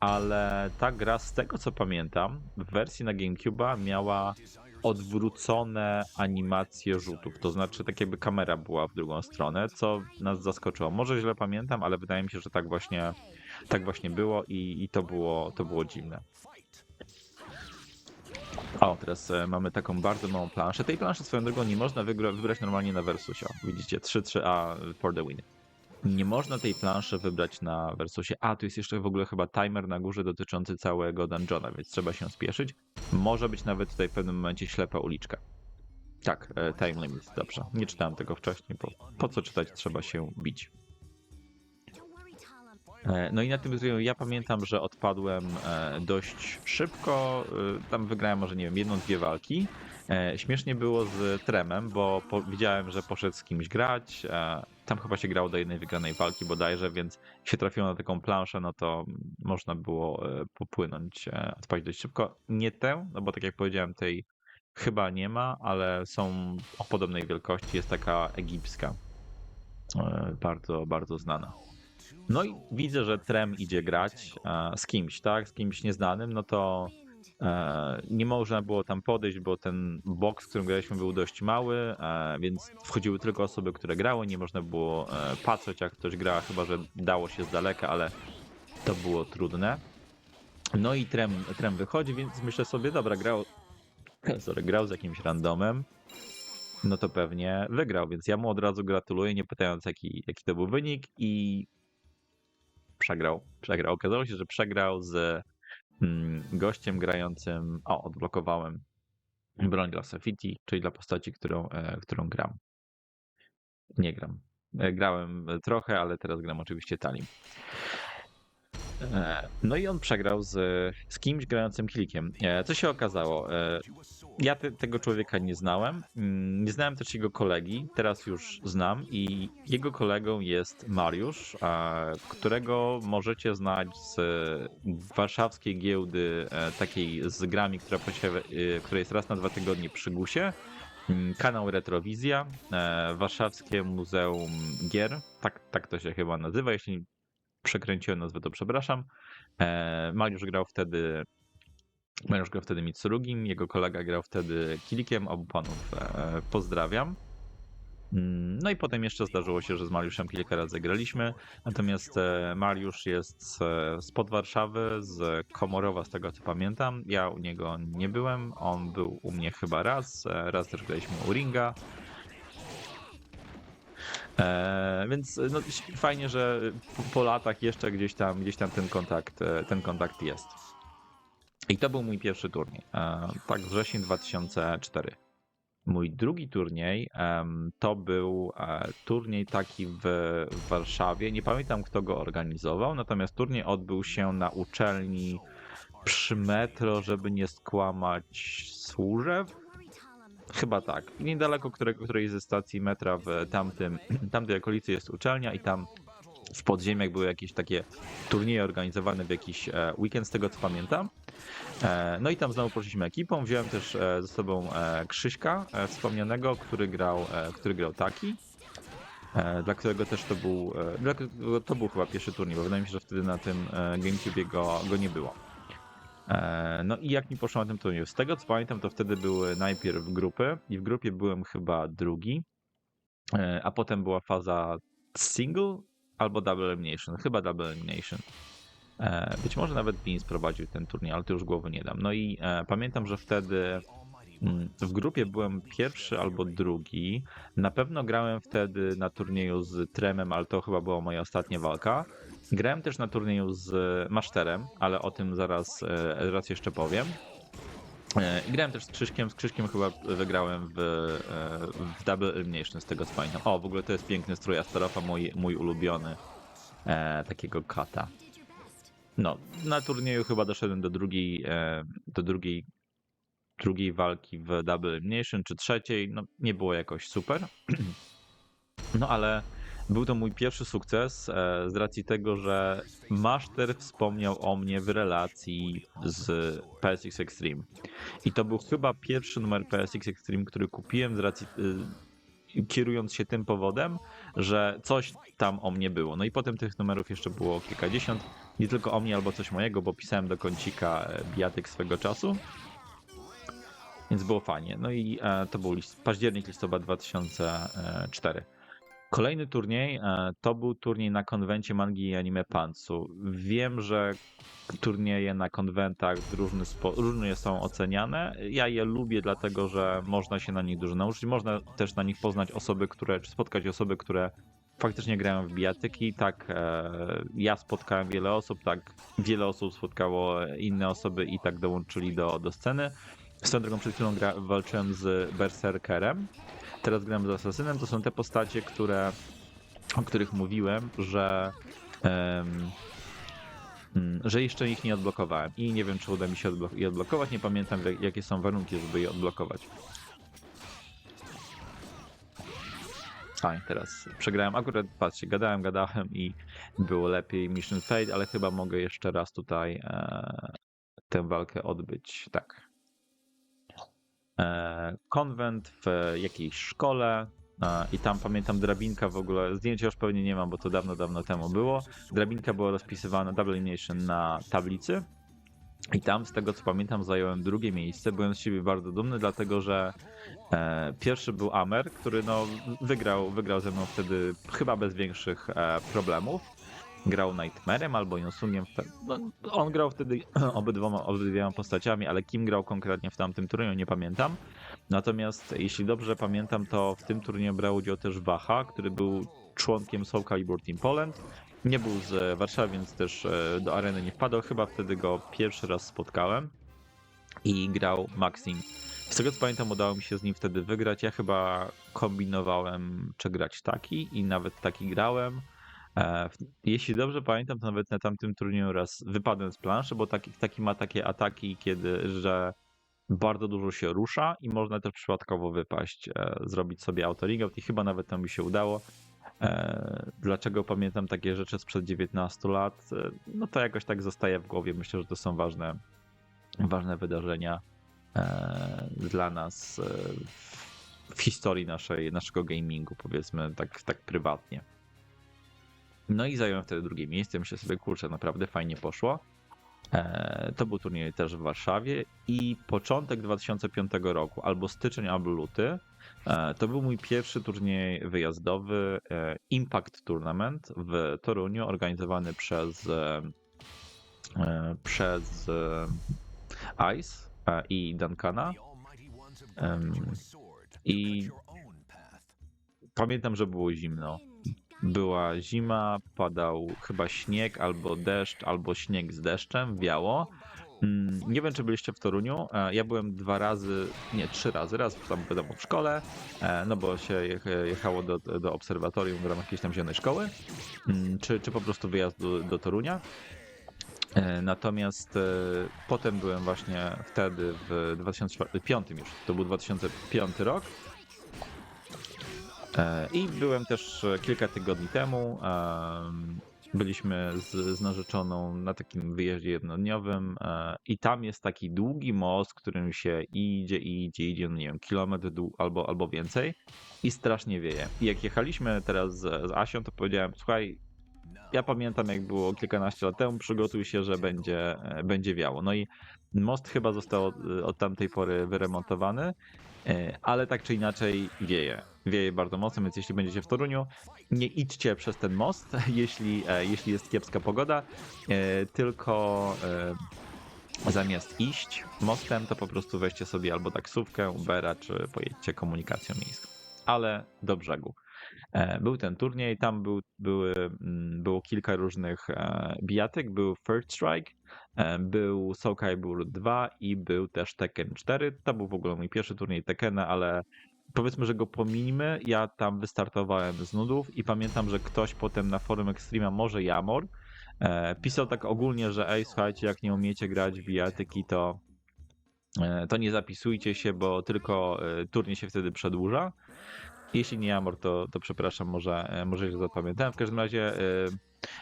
ale ta gra, z tego co pamiętam, w wersji na GameCube'a miała odwrócone animacje rzutów. To znaczy, tak jakby kamera była w drugą stronę, co nas zaskoczyło. Może źle pamiętam, ale wydaje mi się, że tak właśnie było i to było dziwne. O, teraz mamy taką bardzo małą planszę. Tej planszy swoją drogą nie można wybrać normalnie na Versusie. Widzicie, 3-3-A for the win. Nie można tej planszy wybrać na Versusie. A, tu jest jeszcze w ogóle chyba timer na górze dotyczący całego dungeona, więc trzeba się spieszyć. Może być nawet tutaj w pewnym momencie ślepa uliczka. Tak, time limit, dobrze. Nie czytałem tego wcześniej, bo po co czytać, trzeba się bić. No i na tym ja pamiętam, że odpadłem dość szybko. Tam wygrałem może, nie wiem, 1-2 walki. Śmiesznie było z Tremem, bo widziałem, że poszedł z kimś grać. Tam chyba się grało do jednej wygranej walki bodajże, więc jak się trafiło na taką planszę, no to można było popłynąć, odpaść dość szybko. Nie tę, no bo tak jak powiedziałem, tej chyba nie ma, ale są o podobnej wielkości. Jest taka egipska, bardzo, bardzo znana. No i widzę, że Trem idzie grać z kimś, tak? Z kimś nieznanym, no to nie można było tam podejść, bo ten box, w którym graliśmy, był dość mały, więc wchodziły tylko osoby, które grały, nie można było patrzeć, jak ktoś gra, chyba że dało się z daleka, ale to było trudne. No i Trem wychodzi, więc myślę sobie, dobra, grał z jakimś randomem, no to pewnie wygrał, więc ja mu od razu gratuluję, nie pytając jaki to był wynik i przegrał. Okazało się, że przegrał z gościem grającym. O, odblokowałem broń dla Safety, czyli dla postaci, którą gram. Nie gram. Grałem trochę, ale teraz gram oczywiście Talim. No i on przegrał z kimś grającym Klikiem. Co się okazało? Ja tego człowieka nie znałem. Nie znałem też jego kolegi, teraz już znam i jego kolegą jest Mariusz, którego możecie znać z warszawskiej giełdy, takiej z grami, która jest raz na 2 tygodnie przy GUS-ie. Kanał Retrowizja, Warszawskie Muzeum Gier, tak to się chyba nazywa, jeśli przekręciłem nazwę, to przepraszam. Mariusz grał wtedy Mitsurugim, jego kolega grał wtedy Kilikiem, obu panów pozdrawiam. No i potem jeszcze zdarzyło się, że z Mariuszem kilka razy graliśmy, natomiast Mariusz jest spod Warszawy, z Komorowa, z tego co pamiętam. Ja u niego nie byłem, on był u mnie chyba raz też graliśmy u Ringa. Więc no, fajnie, że po latach jeszcze gdzieś tam ten kontakt jest. I to był mój pierwszy turniej. Tak, wrzesień 2004. Mój drugi turniej to był turniej taki w Warszawie. Nie pamiętam, kto go organizował, natomiast turniej odbył się na uczelni przy metro, żeby nie skłamać, Służew? Chyba tak. Niedaleko której ze stacji metra w tamtej okolicy jest uczelnia i tam w podziemiach były jakieś takie turnieje organizowane w jakiś weekend, z tego co pamiętam. No i tam znowu poszliśmy ekipą. Wziąłem też ze sobą Krzyśka wspomnianego, który grał taki. Dla którego też to był chyba pierwszy turniej, bo wydaje mi się, że wtedy na tym GameCube go nie było. No i jak mi poszło na tym turnieju? Z tego co pamiętam, to wtedy były najpierw grupy i w grupie byłem chyba drugi, a potem była faza single albo double elimination, chyba double elimination. Być może nawet Beans prowadził ten turniej, ale to już głowy nie dam. No i pamiętam, że wtedy w grupie byłem pierwszy albo drugi. Na pewno grałem wtedy na turnieju z Tremem, ale to chyba była moja ostatnia walka. Grałem też na turnieju z Maszterem, ale o tym zaraz jeszcze powiem. I grałem też z Krzyśkiem. Z Krzyśkiem chyba wygrałem w Double Elimination, z tego co pamiętam. O, w ogóle to jest piękny strój Astarofa, mój ulubiony. Takiego kata. No, na turnieju chyba doszedłem do drugiej walki w Double Elimination, czy trzeciej. No, nie było jakoś super. No, ale był to mój pierwszy sukces z racji tego, że Master wspomniał o mnie w relacji z PSX Extreme. I to był chyba pierwszy numer PSX Extreme, który kupiłem z racji, kierując się tym powodem, że coś tam o mnie było. No i potem tych numerów jeszcze było kilkadziesiąt, nie tylko o mnie albo coś mojego, bo pisałem do kącika bijatyk swego czasu, więc było fajnie. No i to był październik, listopad 2004. Kolejny turniej to był turniej na konwencie mangi i anime Pantsu. Wiem, że turnieje na konwentach różnie są oceniane. Ja je lubię, dlatego że można się na nich dużo nauczyć. Można też na nich poznać osoby, czy spotkać osoby, które faktycznie grają w bijatyki. Tak, ja spotkałem wiele osób, tak wiele osób spotkało inne osoby i tak dołączyli do sceny. Swoją drogą przed chwilą walczyłem z Berserkerem. Teraz gram z Asasynem. To są te postacie, o których mówiłem, że jeszcze ich nie odblokowałem i nie wiem, czy uda mi się je odblokować. Nie pamiętam, jakie są warunki, żeby je odblokować. Teraz przegrałem. Akurat, patrzcie, gadałem i było lepiej Mission Fate, ale chyba mogę jeszcze raz tutaj tę walkę odbyć. Tak. Konwent w jakiejś szkole i tam pamiętam drabinka w ogóle, zdjęcia już pewnie nie mam, bo to dawno temu było. Drabinka była rozpisywana, Double Elimination na tablicy i tam z tego co pamiętam zająłem drugie miejsce. Byłem z siebie bardzo dumny, dlatego że pierwszy był Amer, który no wygrał ze mną wtedy chyba bez większych problemów. Grał Nightmarem albo Yonsungiem. No, on grał wtedy obydwiema postaciami, ale kim grał konkretnie w tamtym turnieju nie pamiętam. Natomiast jeśli dobrze pamiętam, to w tym turnieju brał udział też Waha, który był członkiem Soul Calibur Team Poland. Nie był z Warszawy, więc też do areny nie wpadł. Chyba wtedy go pierwszy raz spotkałem i grał Maxim. Z tego co pamiętam, udało mi się z nim wtedy wygrać. Ja chyba kombinowałem, czy grać taki i nawet taki grałem. Jeśli dobrze pamiętam, to nawet na tamtym turnieju raz wypadłem z planszy, bo taki ma takie ataki, że bardzo dużo się rusza i można też przypadkowo wypaść, zrobić sobie auto-rigout i chyba nawet to mi się udało. Dlaczego pamiętam takie rzeczy sprzed 19 lat? No to jakoś tak zostaje w głowie. Myślę, że to są ważne wydarzenia dla nas w historii naszego gamingu, powiedzmy tak prywatnie. No i zająłem wtedy drugie miejsce. Myślę sobie, kurczę, naprawdę fajnie poszło. To był turniej też w Warszawie i początek 2005 roku, albo styczeń, albo luty, to był mój pierwszy turniej wyjazdowy Impact Tournament w Toruniu, organizowany przez Ice i Duncana. I pamiętam, że było zimno. Była zima, padał chyba śnieg albo deszcz, albo śnieg z deszczem, wiało. Nie wiem, czy byliście w Toruniu. Ja byłem 3 razy. Raz tam wiadomo w szkole, no bo się jechało do obserwatorium w ramach jakiejś tam zielonej szkoły, czy po prostu wyjazd do Torunia. Natomiast potem byłem właśnie wtedy w 2005 już, to był 2005 rok. I byłem też kilka tygodni temu. Byliśmy z narzeczoną na takim wyjeździe jednodniowym i tam jest taki długi most, którym się idzie, no nie wiem, kilometr albo więcej i strasznie wieje. I jak jechaliśmy teraz z Asią, to powiedziałem, słuchaj, ja pamiętam jak było kilkanaście lat temu, przygotuj się, że będzie wiało. No i most chyba został od tamtej pory wyremontowany, ale tak czy inaczej wieje. Wieje bardzo mocno, więc jeśli będziecie w Toruniu, nie idźcie przez ten most, jeśli jest kiepska pogoda, tylko zamiast iść mostem, to po prostu weźcie sobie albo taksówkę, Ubera, czy pojedźcie komunikacją miejską. Ale do brzegu. Był ten turniej, tam było kilka różnych bijatyk, był Third Strike, był Soul Calibur 2 i był też Tekken 4. To był w ogóle mój pierwszy turniej Tekkena, ale powiedzmy, że go pominijmy. Ja tam wystartowałem z nudów i pamiętam, że ktoś potem na forum Extrema, może Jamor, pisał tak ogólnie, że ej, słuchajcie, jak nie umiecie grać w bijatyki, to nie zapisujcie się, bo tylko turniej się wtedy przedłuża. Jeśli nie Jamor, to przepraszam, może źle zapamiętałem. W każdym razie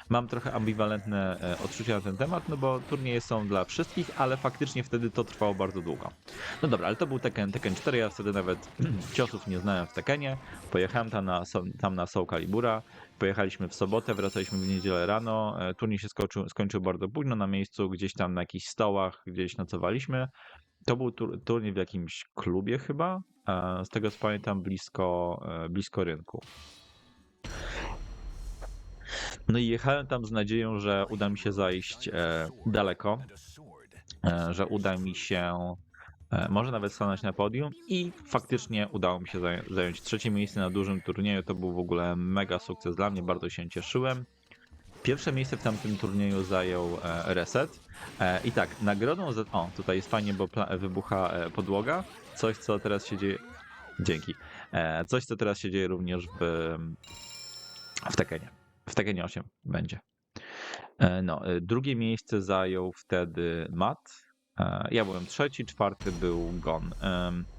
Mam trochę ambiwalentne odczucia na ten temat, no bo turnieje są dla wszystkich, ale faktycznie wtedy to trwało bardzo długo. No dobra, ale to był Tekken 4, ja wtedy nawet ciosów nie znałem w Tekkenie. Pojechałem tam na Soul Calibura, pojechaliśmy w sobotę, wracaliśmy w niedzielę rano. Turniej się skończył bardzo późno na miejscu, gdzieś tam na jakichś stołach, gdzieś nocowaliśmy. To był turniej w jakimś klubie chyba, z tego co pamiętam blisko rynku. No i jechałem tam z nadzieją, że uda mi się zajść daleko, że uda mi się może nawet stanąć na podium i faktycznie udało mi się zająć trzecie miejsce na dużym turnieju. To był w ogóle mega sukces dla mnie, bardzo się cieszyłem. Pierwsze miejsce w tamtym turnieju zajął Reset. I tak, nagrodą za... O, tutaj jest fajnie, bo wybucha podłoga. Coś, co teraz się dzieje... Dzięki. Coś, co teraz się dzieje również w Tekkenie. W Tekkenie 8 będzie. No, drugie miejsce zajął wtedy Matt. Ja byłem trzeci, czwarty był Gon.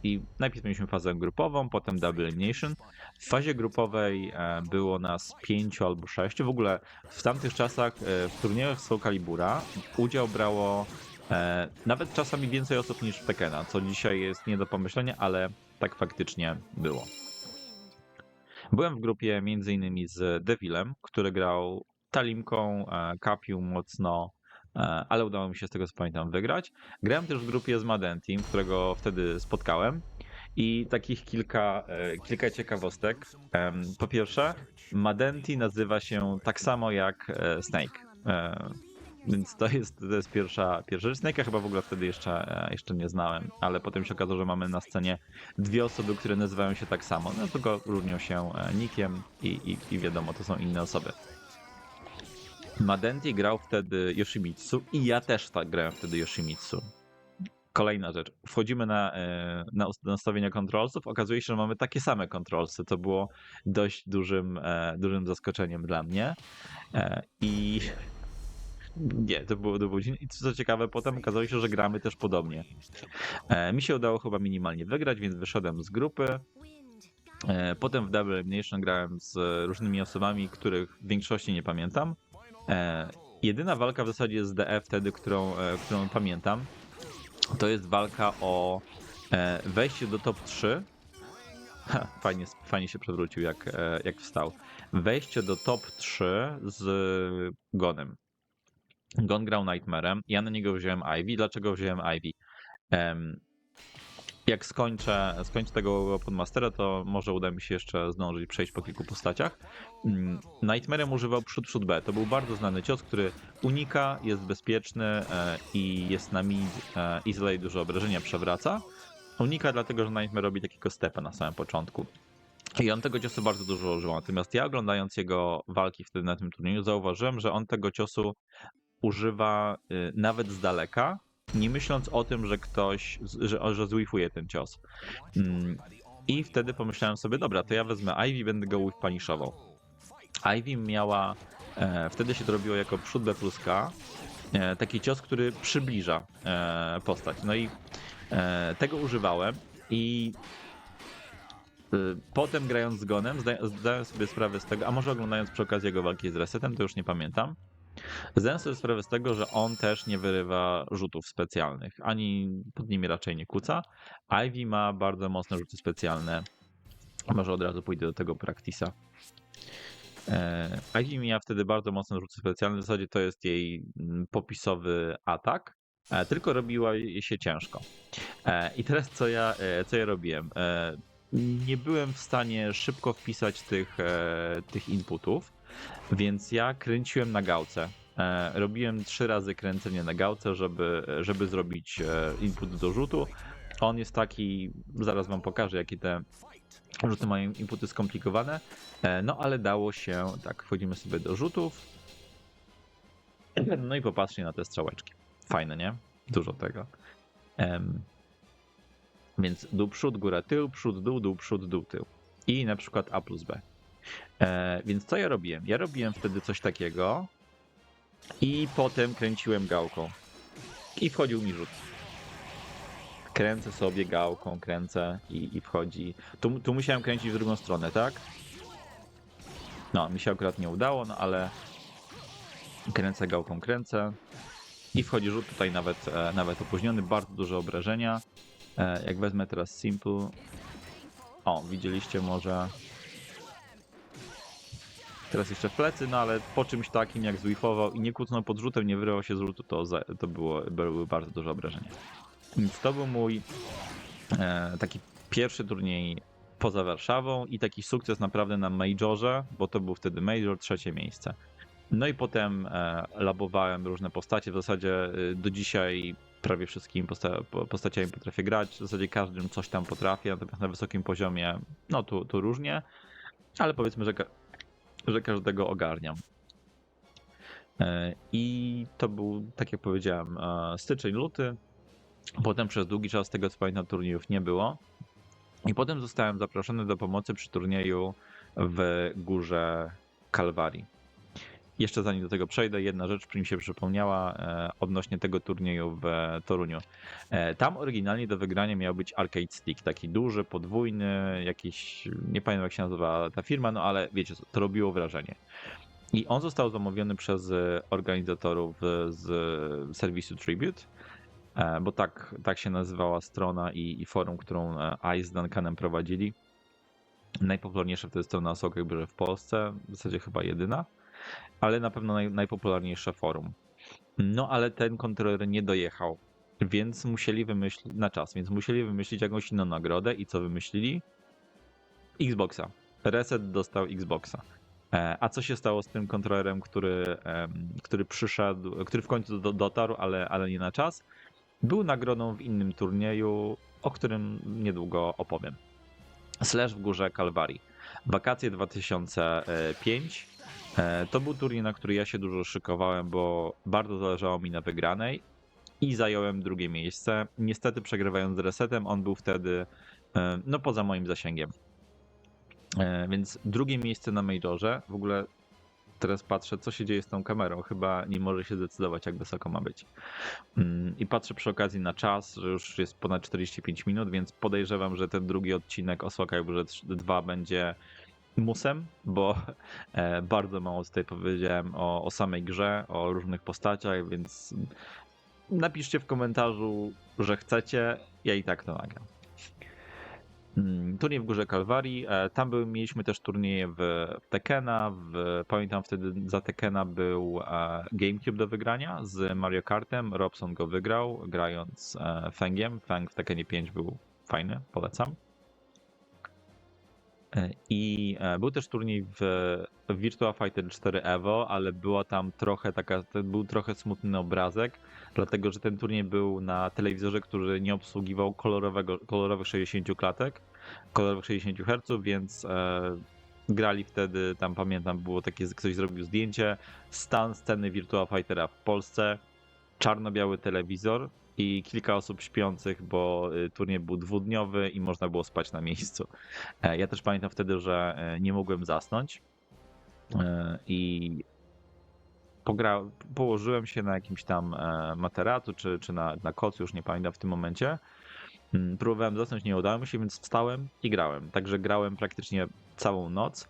I najpierw mieliśmy fazę grupową, potem Double Elimination. W fazie grupowej było nas 5 albo 6. W ogóle w tamtych czasach w turniejach Soul Calibura udział brało nawet czasami więcej osób niż w Tekkena, co dzisiaj jest nie do pomyślenia, ale tak faktycznie było. Byłem w grupie m.in. z Devilem, który grał Talimką, kapił mocno, ale udało mi się z tego co pamiętam wygrać. Grałem też w grupie z Madentim, którego wtedy spotkałem i takich kilka ciekawostek. Po pierwsze, Madenti nazywa się tak samo jak Snake. Więc to jest pierwsza rzecz. Snake'a chyba w ogóle wtedy jeszcze nie znałem, ale potem się okazało, że mamy na scenie dwie osoby, które nazywają się tak samo, no tylko różnią się nickiem i wiadomo, to są inne osoby. Madenti grał wtedy Yoshimitsu i ja też tak grałem wtedy Yoshimitsu. Kolejna rzecz. Wchodzimy na nastawienia controlsów. Okazuje się, że mamy takie same controlsy. To było dość dużym zaskoczeniem dla mnie. I nie, to było dziwne. I co ciekawe, potem okazało się, że gramy też podobnie. Mi się udało chyba minimalnie wygrać, więc wyszedłem z grupy. Potem w Double Elimination grałem z różnymi osobami, których w większości nie pamiętam. Jedyna walka w zasadzie z DE wtedy, którą pamiętam, to jest walka o wejście do top 3. Fajnie się przewrócił, jak wstał. Wejście do top 3 z Gonem. Gon grał Nightmare'em, ja na niego wziąłem Ivy. Dlaczego wziąłem Ivy? Jak skończę tego Podmastera, to może uda mi się jeszcze zdążyć przejść po kilku postaciach. Nightmare'em używał przód B. To był bardzo znany cios, który unika, jest bezpieczny i jest na mid i zadaje dużo obrażenia, przewraca. Unika dlatego, że Nightmare robi takiego stepa na samym początku. I on tego ciosu bardzo dużo używał. Natomiast ja oglądając jego walki wtedy na tym turnieju zauważyłem, że on tego ciosu używa nawet z daleka, nie myśląc o tym, że ktoś, że zwifuje ten cios. I wtedy pomyślałem sobie, dobra, to ja wezmę Ivy i będę go whiff-punishował. Ivy miała, wtedy się to robiło jako przód B plus K, taki cios, który przybliża postać. No i tego używałem i potem grając z Gonem zdałem sobie sprawę z tego, a może oglądając przy okazji jego walki z Resetem, to już nie pamiętam, zdałem sobie sprawę z tego, że on też nie wyrywa rzutów specjalnych, ani pod nimi raczej nie kuca. Ivy ma bardzo mocne rzuty specjalne. Może od razu pójdę do tego practice'a. Ivy miała wtedy bardzo mocne rzuty specjalne, w zasadzie to jest jej popisowy atak, tylko robiła się ciężko. I teraz co ja robiłem? Nie byłem w stanie szybko wpisać tych inputów, więc ja kręciłem na gałce. Robiłem 3 razy kręcenie na gałce, żeby zrobić input do rzutu. On jest taki, zaraz wam pokażę, jakie te rzuty mają inputy skomplikowane, no ale dało się, tak, wchodzimy sobie do rzutów, no i popatrzcie na te strzałeczki. Fajne, nie? Dużo tego. Więc dół, przód, góra, tył, przód, dół, przód, dół, tył. I na przykład A plus B. Więc co ja robiłem? Ja robiłem wtedy coś takiego i potem kręciłem gałką. I wchodził mi rzut. Kręcę sobie gałką, kręcę i wchodzi. Tu musiałem kręcić w drugą stronę, tak? No, mi się akurat nie udało, no ale kręcę gałką, kręcę i wchodzi rzut tutaj nawet opóźniony, bardzo duże obrażenia. Jak wezmę teraz Simple, o, widzieliście może teraz jeszcze w plecy, no ale po czymś takim jak zwifował i nie kucnął pod rzutem, nie wyrwał się z rzutu, to były bardzo duże obrażenia. Więc to był mój taki pierwszy turniej poza Warszawą i taki sukces naprawdę na Majorze, bo to był wtedy Major, 3. miejsce. No i potem labowałem różne postacie, w zasadzie do dzisiaj prawie wszystkimi postaciami potrafię grać, w zasadzie każdym coś tam potrafię, natomiast na wysokim poziomie, no tu różnie, ale powiedzmy, że każdego ogarniam. I to był, tak jak powiedziałem, styczeń, luty. Potem przez długi czas, tego co pamiętam, turniejów nie było. I potem zostałem zaproszony do pomocy przy turnieju w Górze Kalwarii. Jeszcze zanim do tego przejdę, jedna rzecz, która mi się przypomniała odnośnie tego turnieju w Toruniu. Tam oryginalnie do wygrania miał być arcade stick, taki duży, podwójny, jakiś, nie pamiętam jak się nazywa ta firma, no ale wiecie, to robiło wrażenie. I on został zamówiony przez organizatorów z serwisu Tribute, bo tak się nazywała strona i forum, którą Ice z Duncanem prowadzili. Najpopularniejsza wtedy strona Ahsoka jakby w Polsce, w zasadzie chyba jedyna, ale na pewno najpopularniejsze forum. No ale ten kontroler nie dojechał, więc musieli wymyślić na czas, więc musieli wymyślić jakąś inną nagrodę i co wymyślili? Xboxa. Reset dostał Xboxa. A co się stało z tym kontrolerem, który przyszedł, który w końcu dotarł, ale nie na czas? Był nagrodą w innym turnieju, o którym niedługo opowiem. Slash w Górze Kalwarii. Wakacje 2005. To był turniej, na który ja się dużo szykowałem, bo bardzo zależało mi na wygranej i zająłem 2. miejsce. Niestety przegrywając z resetem, on był wtedy no poza moim zasięgiem. Więc 2. miejsce na Majorze. W ogóle teraz patrzę, co się dzieje z tą kamerą. Chyba nie może się zdecydować, jak wysoko ma być. I patrzę przy okazji na czas, że już jest ponad 45 minut, więc podejrzewam, że ten drugi odcinek Ahsoka Górze 2 będzie musem, bo bardzo mało tutaj powiedziałem o samej grze, o różnych postaciach, więc napiszcie w komentarzu, że chcecie, ja i tak to nagram. Turniej w Górze Kalwarii, tam mieliśmy też turnieje w Tekkena, pamiętam wtedy za Tekkena był GameCube do wygrania z Mario Kartem, Robson go wygrał grając Fangiem, Fang w Tekkenie 5 był fajny, polecam. I był też turniej w Virtua Fighter 4 Evo, ale była tam był trochę smutny obrazek, dlatego że ten turniej był na telewizorze, który nie obsługiwał kolorowych 60 klatek, kolorowych 60 Hz, więc grali wtedy, tam pamiętam, było takie, ktoś zrobił zdjęcie, stan sceny Virtua Fightera w Polsce, czarno-biały telewizor i kilka osób śpiących, bo turniej był 2-dniowy i można było spać na miejscu. Ja też pamiętam wtedy, że nie mogłem zasnąć i położyłem się na jakimś tam materacu czy na kocu, już nie pamiętam w tym momencie. Próbowałem zasnąć, nie udało mi się, więc wstałem i grałem. Także grałem praktycznie całą noc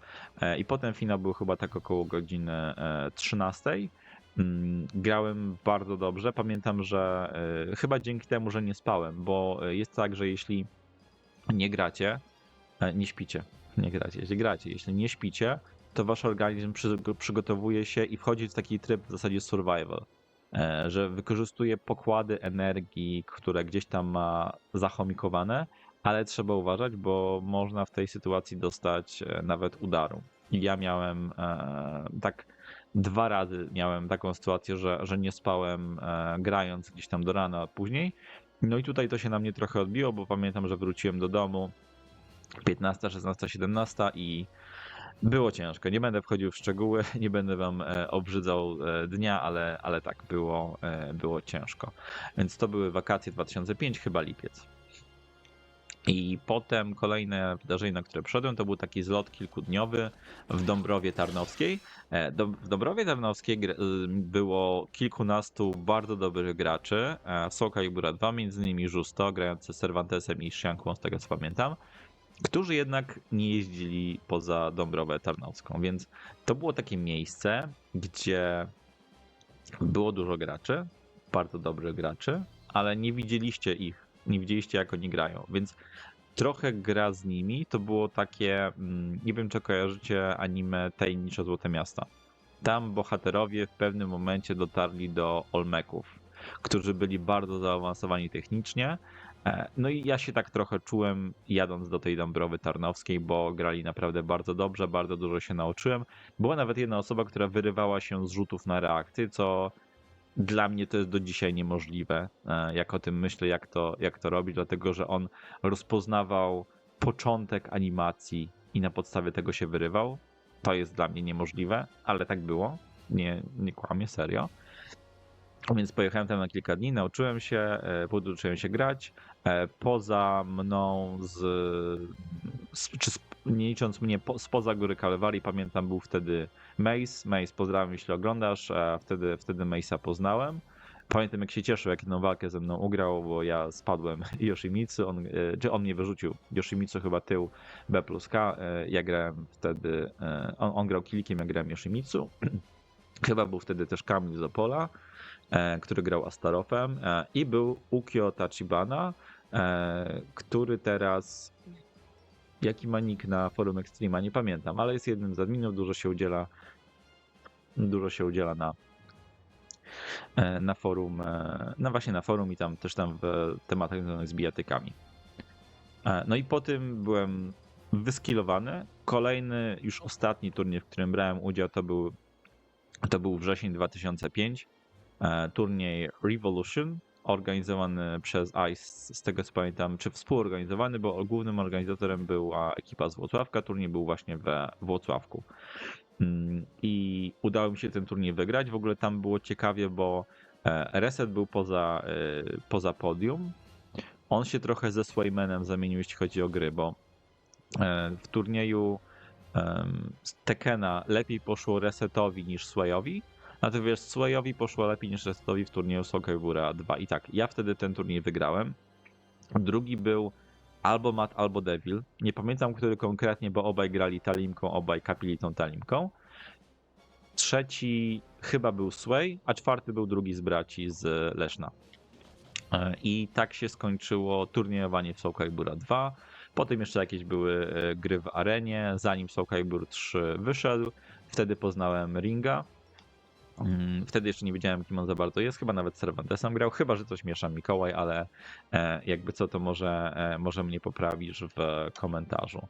i potem finał był chyba tak około godziny 13. Grałem bardzo dobrze. Pamiętam, że chyba dzięki temu, że nie spałem, bo jest tak, że jeśli nie gracie, nie śpicie, nie gracie, jeśli nie śpicie, to wasz organizm przygotowuje się i wchodzi w taki tryb w zasadzie survival, że wykorzystuje pokłady energii, które gdzieś tam ma zachomikowane, ale trzeba uważać, bo można w tej sytuacji dostać nawet udaru. I ja miałem tak 2 razy miałem taką sytuację, że nie spałem grając gdzieś tam do rana później. No i tutaj to się na mnie trochę odbiło, bo pamiętam, że wróciłem do domu 15, 16, 17 i było ciężko. Nie będę wchodził w szczegóły, nie będę wam obrzydzał dnia, ale tak, było ciężko. Więc to były wakacje 2005, chyba lipiec. I potem kolejne wydarzenie, na które przyszedłem, to był taki zlot kilkudniowy w Dąbrowie Tarnowskiej. W Dąbrowie Tarnowskiej było kilkunastu bardzo dobrych graczy. Ahsoka Górze 2, między innymi Justo, grający z Cervantesem i Shankwą, z tego co pamiętam, którzy jednak nie jeździli poza Dąbrowę Tarnowską, więc to było takie miejsce, gdzie Było dużo graczy, bardzo dobrych graczy, ale nie widzieliście ich, nie widzieliście jak oni grają, więc trochę gra z nimi to było takie, nie wiem czy kojarzycie anime Tajemnicze Złote Miasta. Tam bohaterowie w pewnym momencie dotarli do Olmeków, którzy byli bardzo zaawansowani technicznie. No i ja się tak trochę czułem jadąc do tej Dąbrowy Tarnowskiej, bo grali naprawdę bardzo dobrze, bardzo dużo się nauczyłem. Była nawet jedna osoba, która wyrywała się z rzutów na reakty, co dla mnie to jest do dzisiaj niemożliwe, jak o tym myślę, jak to robić, dlatego że on rozpoznawał początek animacji i na podstawie tego się wyrywał. To jest dla mnie niemożliwe, ale tak było. Nie kłamię, serio. Więc pojechałem tam na kilka dni, nauczyłem się, poduczyłem się grać. Poza mną, nie licząc mnie, spoza Góry Kalwarii, pamiętam, był wtedy Mace. Mace, pozdrawiam, jeśli oglądasz. Wtedy Mace'a poznałem. Pamiętam, jak się cieszył, jak jedną walkę ze mną ugrał, bo ja spadłem Yoshimitsu, czy on mnie wyrzucił. Yoshimitsu chyba tył B plus K. Ja grałem wtedy, on grał Kilikiem, ja grałem Yoshimitsu. Chyba był wtedy też Kamil z Opola, który grał Astarofem, i był Ukyo Tachibana, który teraz, jaki ma nick na forum Extrema, nie pamiętam, ale jest jednym z adminów, dużo się udziela na forum, no właśnie na forum i tam też tam w tematach związanych z bijatykami. No i po tym byłem wyskillowany. Kolejny, już ostatni turniej, w którym brałem udział, to był wrzesień 2005. Turniej Revolution, organizowany przez ICE, z tego co pamiętam, czy współorganizowany, bo głównym organizatorem była ekipa z Włocławka. Turniej był właśnie we Włocławku. I udało mi się ten turniej wygrać. W ogóle tam było ciekawie, bo Reset był poza podium. On się trochę ze Swaymanem zamienił, jeśli chodzi o gry, bo w turnieju z Tekena lepiej poszło Resetowi niż Swayowi. Natomiast Swayowi poszło lepiej niż Resetowi w turnieju Soul Calibura 2. I tak, ja wtedy ten turniej wygrałem. Drugi był albo Matt, albo Devil. Nie pamiętam, który konkretnie, bo obaj grali talimką, obaj kapili tą talimką. Trzeci chyba był Sway, a czwarty był drugi z braci z Leszna. I tak się skończyło turniejowanie w Soul Calibura 2. Potem jeszcze jakieś były gry w arenie, zanim Soul Calibur 3 wyszedł. Wtedy poznałem Ringa. Wtedy jeszcze nie wiedziałem, kim on za bardzo jest. Chyba nawet Cervantesem grał, chyba że coś miesza Mikołaj, ale jakby co, to może mnie poprawisz w komentarzu.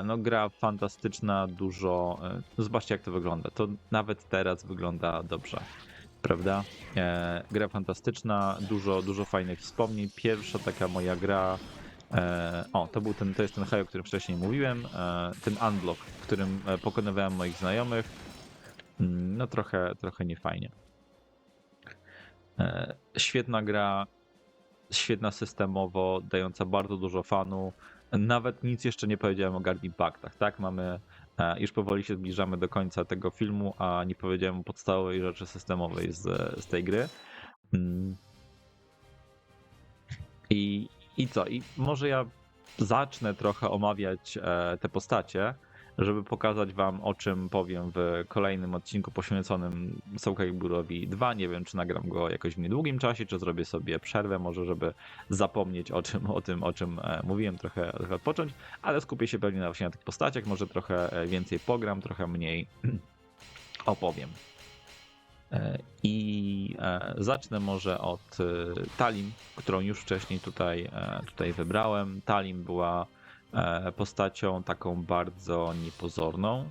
No gra fantastyczna, dużo... Zobaczcie, jak to wygląda. To nawet teraz wygląda dobrze. Prawda? Gra fantastyczna, dużo fajnych wspomnień. Pierwsza taka moja gra... to jest ten high, o którym wcześniej mówiłem. Ten unblock, w którym pokonywałem moich znajomych. No trochę niefajnie. Świetna gra, świetna systemowo, dająca bardzo dużo fanu. Nawet nic jeszcze nie powiedziałem o Guard Impactach, tak? Już powoli się zbliżamy do końca tego filmu, a nie powiedziałem o podstawowej rzeczy systemowej z tej gry. I co? I może ja zacznę trochę omawiać te postacie, żeby pokazać wam, o czym powiem w kolejnym odcinku poświęconym Soul Caliburowi 2. Nie wiem, czy nagram go jakoś w niedługim czasie, czy zrobię sobie przerwę, może żeby zapomnieć o czym mówiłem, trochę odpocząć, ale skupię się pewnie właśnie na tych postaciach, może trochę więcej pogram, trochę mniej opowiem. I zacznę może od Talim, którą już wcześniej tutaj wybrałem. Talim była postacią taką bardzo niepozorną,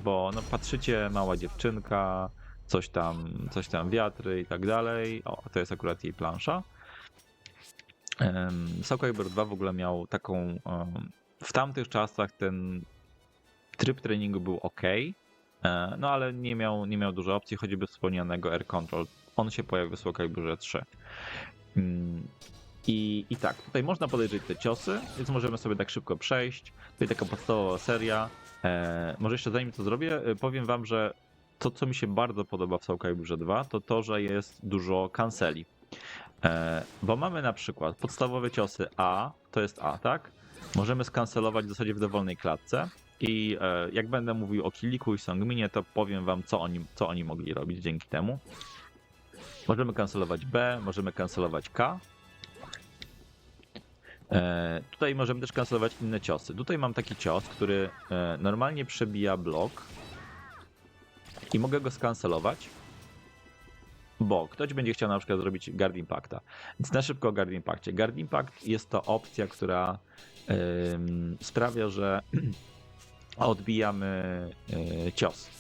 bo no, patrzycie, mała dziewczynka, coś tam wiatry i tak dalej. To jest akurat jej plansza. Soul Calibur 2 w ogóle miał taką... W tamtych czasach ten tryb treningu był ok, no ale nie miał dużo opcji, choćby wspomnianego Air Control. On się pojawił w Soul Caliburze 3. I tak, tutaj można podejrzeć te ciosy, więc możemy sobie tak szybko przejść. Tutaj taka podstawowa seria. Może jeszcze zanim to zrobię, powiem wam, że to, co mi się bardzo podoba w Soul Caliburze 2, to że jest dużo canceli. Bo mamy na przykład podstawowe ciosy A, to jest A, tak? Możemy skancelować w zasadzie w dowolnej klatce. I jak będę mówił o Kiliku i Songminie, to powiem wam, co oni mogli robić dzięki temu. Możemy kancelować B, możemy kancelować K. Tutaj możemy też kancelować inne ciosy. Tutaj mam taki cios, który normalnie przebija blok i mogę go skancelować, bo ktoś będzie chciał na przykład zrobić Guard Impacta. Więc na szybko o Guard Impactie. Guard Impact jest to opcja, która sprawia, że odbijamy cios.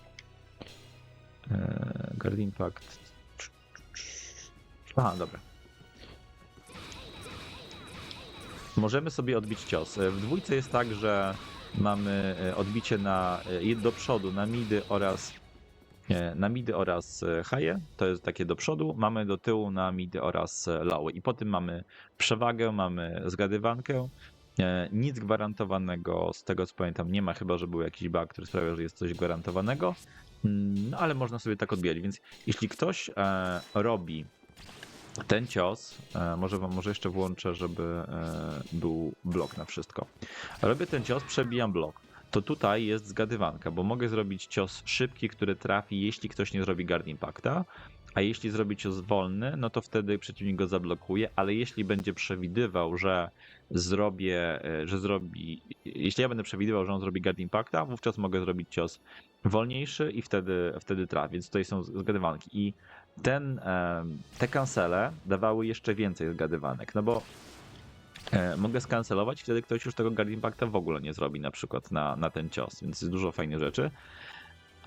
Guard Impact. Aha, dobra. Możemy sobie odbić cios. W dwójce jest tak, że mamy odbicie do przodu na midy oraz high, to jest takie do przodu, mamy do tyłu na midy oraz lowy i po tym mamy przewagę, mamy zgadywankę. Nic gwarantowanego, z tego co pamiętam, nie ma, chyba że był jakiś bug, który sprawia, że jest coś gwarantowanego, no ale można sobie tak odbijać, więc jeśli ktoś robi ten cios, może jeszcze włączę, żeby był blok na wszystko. Robię ten cios, przebijam blok. To tutaj jest zgadywanka, bo mogę zrobić cios szybki, który trafi, jeśli ktoś nie zrobi Guard Impacta, a jeśli zrobi cios wolny, no to wtedy przeciwnik go zablokuje, ale jeśli będzie przewidywał, jeśli ja będę przewidywał, że on zrobi Guard Impacta, wówczas mogę zrobić cios wolniejszy i wtedy trafi, więc tutaj są zgadywanki. I te kancele dawały jeszcze więcej zgadywanek, no bo mogę skancelować, wtedy ktoś już tego Guard Impacta w ogóle nie zrobi na przykład na ten cios, więc jest dużo fajnych rzeczy.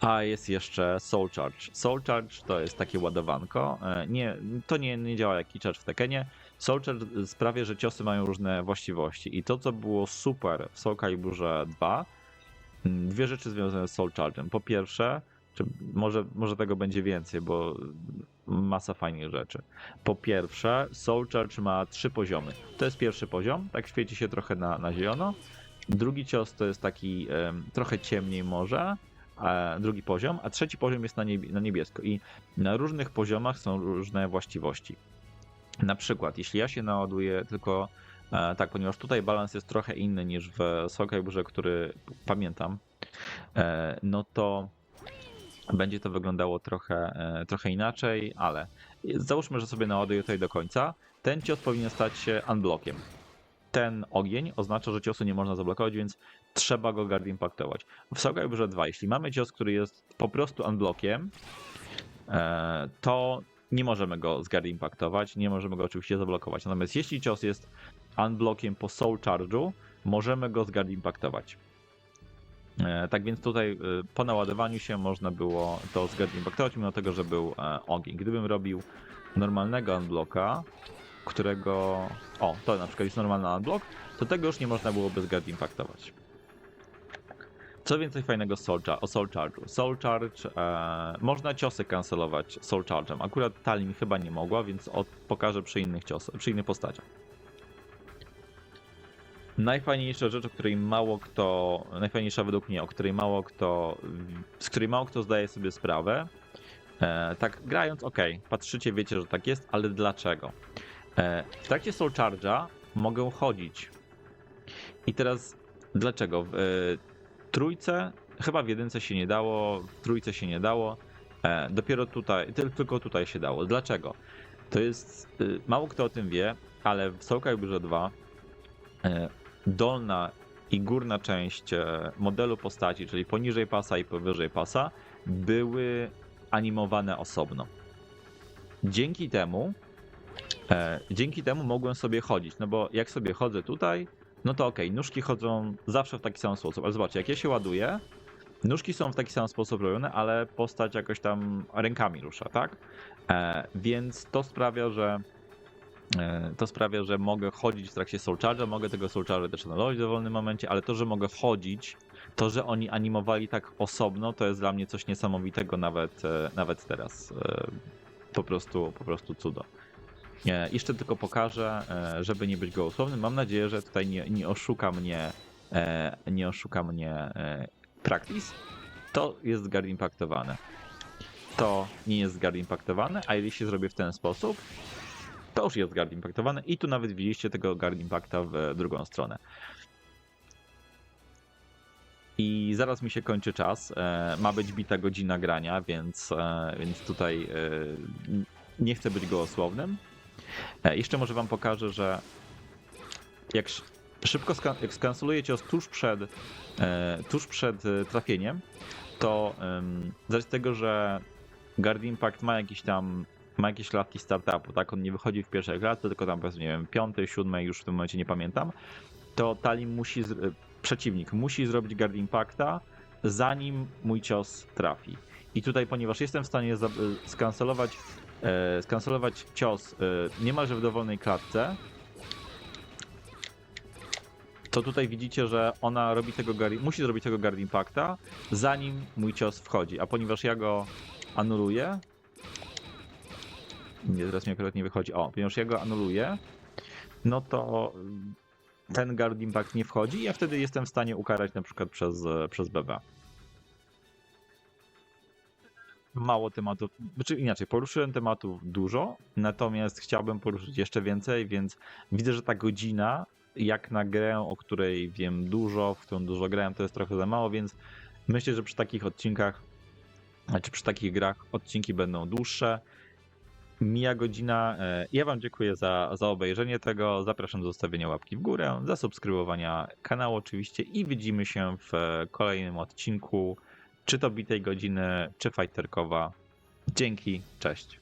A jest jeszcze Soul Charge. Soul Charge to jest takie ładowanko. To nie działa jak Key Charge w Tekkenie. Soul Charge sprawia, że ciosy mają różne właściwości. I to, co było super w Soul Caliburze 2, dwie rzeczy związane z Soul Charge'em. Po pierwsze, może tego będzie więcej, bo masa fajnych rzeczy. Po pierwsze, Soul Charge ma 3 poziomy. To jest pierwszy poziom, tak świeci się trochę na zielono. Drugi cios to jest taki trochę ciemniej może, drugi poziom, a trzeci poziom jest na niebiesko. I na różnych poziomach są różne właściwości. Na przykład, jeśli ja się naładuję tylko tak, ponieważ tutaj balans jest trochę inny niż w Soul Caliburze, który pamiętam, no to będzie to wyglądało trochę inaczej, ale załóżmy, że sobie naładuję tutaj do końca. Ten cios powinien stać się unblockiem. Ten ogień oznacza, że ciosu nie można zablokować, więc trzeba go Guard Impactować. W Soul Caliburze 2, jeśli mamy cios, który jest po prostu unblockiem, to nie możemy go z Guard Impactować, nie możemy go oczywiście zablokować. Natomiast jeśli cios jest unblockiem po Soul Charge'u, możemy go z Guard Impactować. Tak więc tutaj po naładowaniu się można było to z Guard Impactować, mimo tego, że był ogień. Gdybym robił normalnego unblocka, którego... to na przykład jest normalny unblock, to tego już nie można byłoby z Guard Impactować. Co więcej fajnego o Soul Charge'u? Soul Charge, można ciosy kancelować Soul Charge'em. Akurat Talim chyba nie mogła, więc pokażę przy innych postaciach. Najfajniejsza rzecz, najfajniejsza według mnie, z której mało kto zdaje sobie sprawę. Tak grając, patrzycie, wiecie, że tak jest, ale dlaczego? W trakcie Soul Charge'a mogę chodzić. I teraz dlaczego? W trójce, chyba w jedynce się nie dało, w trójce się nie dało, dopiero tutaj, tylko tutaj się dało. Dlaczego? To jest, mało kto o tym wie, ale w Soul Caliburze 2 dolna i górna część modelu postaci, czyli poniżej pasa i powyżej pasa, były animowane osobno. Dzięki temu mogłem sobie chodzić, no bo jak sobie chodzę tutaj, no to nóżki chodzą zawsze w taki sam sposób, ale zobaczcie, jak ja się ładuję, nóżki są w taki sam sposób robione, ale postać jakoś tam rękami rusza, tak? Więc to sprawia, że mogę chodzić w trakcie Soul Charge'a, mogę tego Soul Charge'a też anulować w dowolnym momencie, ale to, że mogę chodzić, to, że oni animowali tak osobno, to jest dla mnie coś niesamowitego nawet teraz. Po prostu cudo. Jeszcze tylko pokażę, żeby nie być gołosłownym. Mam nadzieję, że tutaj nie oszuka mnie Practice. To jest Guard Impactowane. To nie jest Guard Impactowane, a jeśli zrobię w ten sposób, to już jest Guard Impactowane i tu nawet widzieliście tego Guard Impacta w drugą stronę. I zaraz mi się kończy czas. Ma być bita godzina grania, więc tutaj nie chcę być gołosłownym. Jeszcze może wam pokażę, że jak szybko jak skanceluję cios tuż przed trafieniem, to z racji tego, że Guard Impact ma jakieś klatki startupu, tak? On nie wychodzi w pierwszej klatce, tylko tam powiedzmy, nie wiem, 5., 7., już w tym momencie nie pamiętam, to Talim przeciwnik musi zrobić Guard Impacta, zanim mój cios trafi. I tutaj, ponieważ jestem w stanie skancelować cios niemalże w dowolnej klatce, to tutaj widzicie, że ona musi zrobić tego Guard Impacta, zanim mój cios wchodzi. A ponieważ ja go anuluję, nie, teraz mi akurat nie wychodzi. Ponieważ ja go anuluję, no to ten Guard Impact nie wchodzi i ja wtedy jestem w stanie ukarać na przykład przez BB. Mało tematów, znaczy inaczej, poruszyłem tematów dużo, natomiast chciałbym poruszyć jeszcze więcej, więc widzę, że ta godzina, jak na grę, o której wiem dużo, w którą dużo grałem, to jest trochę za mało, więc myślę, że przy takich odcinkach, znaczy przy takich grach odcinki będą dłuższe. Mija godzina. Ja wam dziękuję za obejrzenie tego. Zapraszam do zostawienia łapki w górę, zasubskrybowania kanału oczywiście i widzimy się w kolejnym odcinku, czy to bitej godziny, czy fighterkowa. Dzięki, cześć.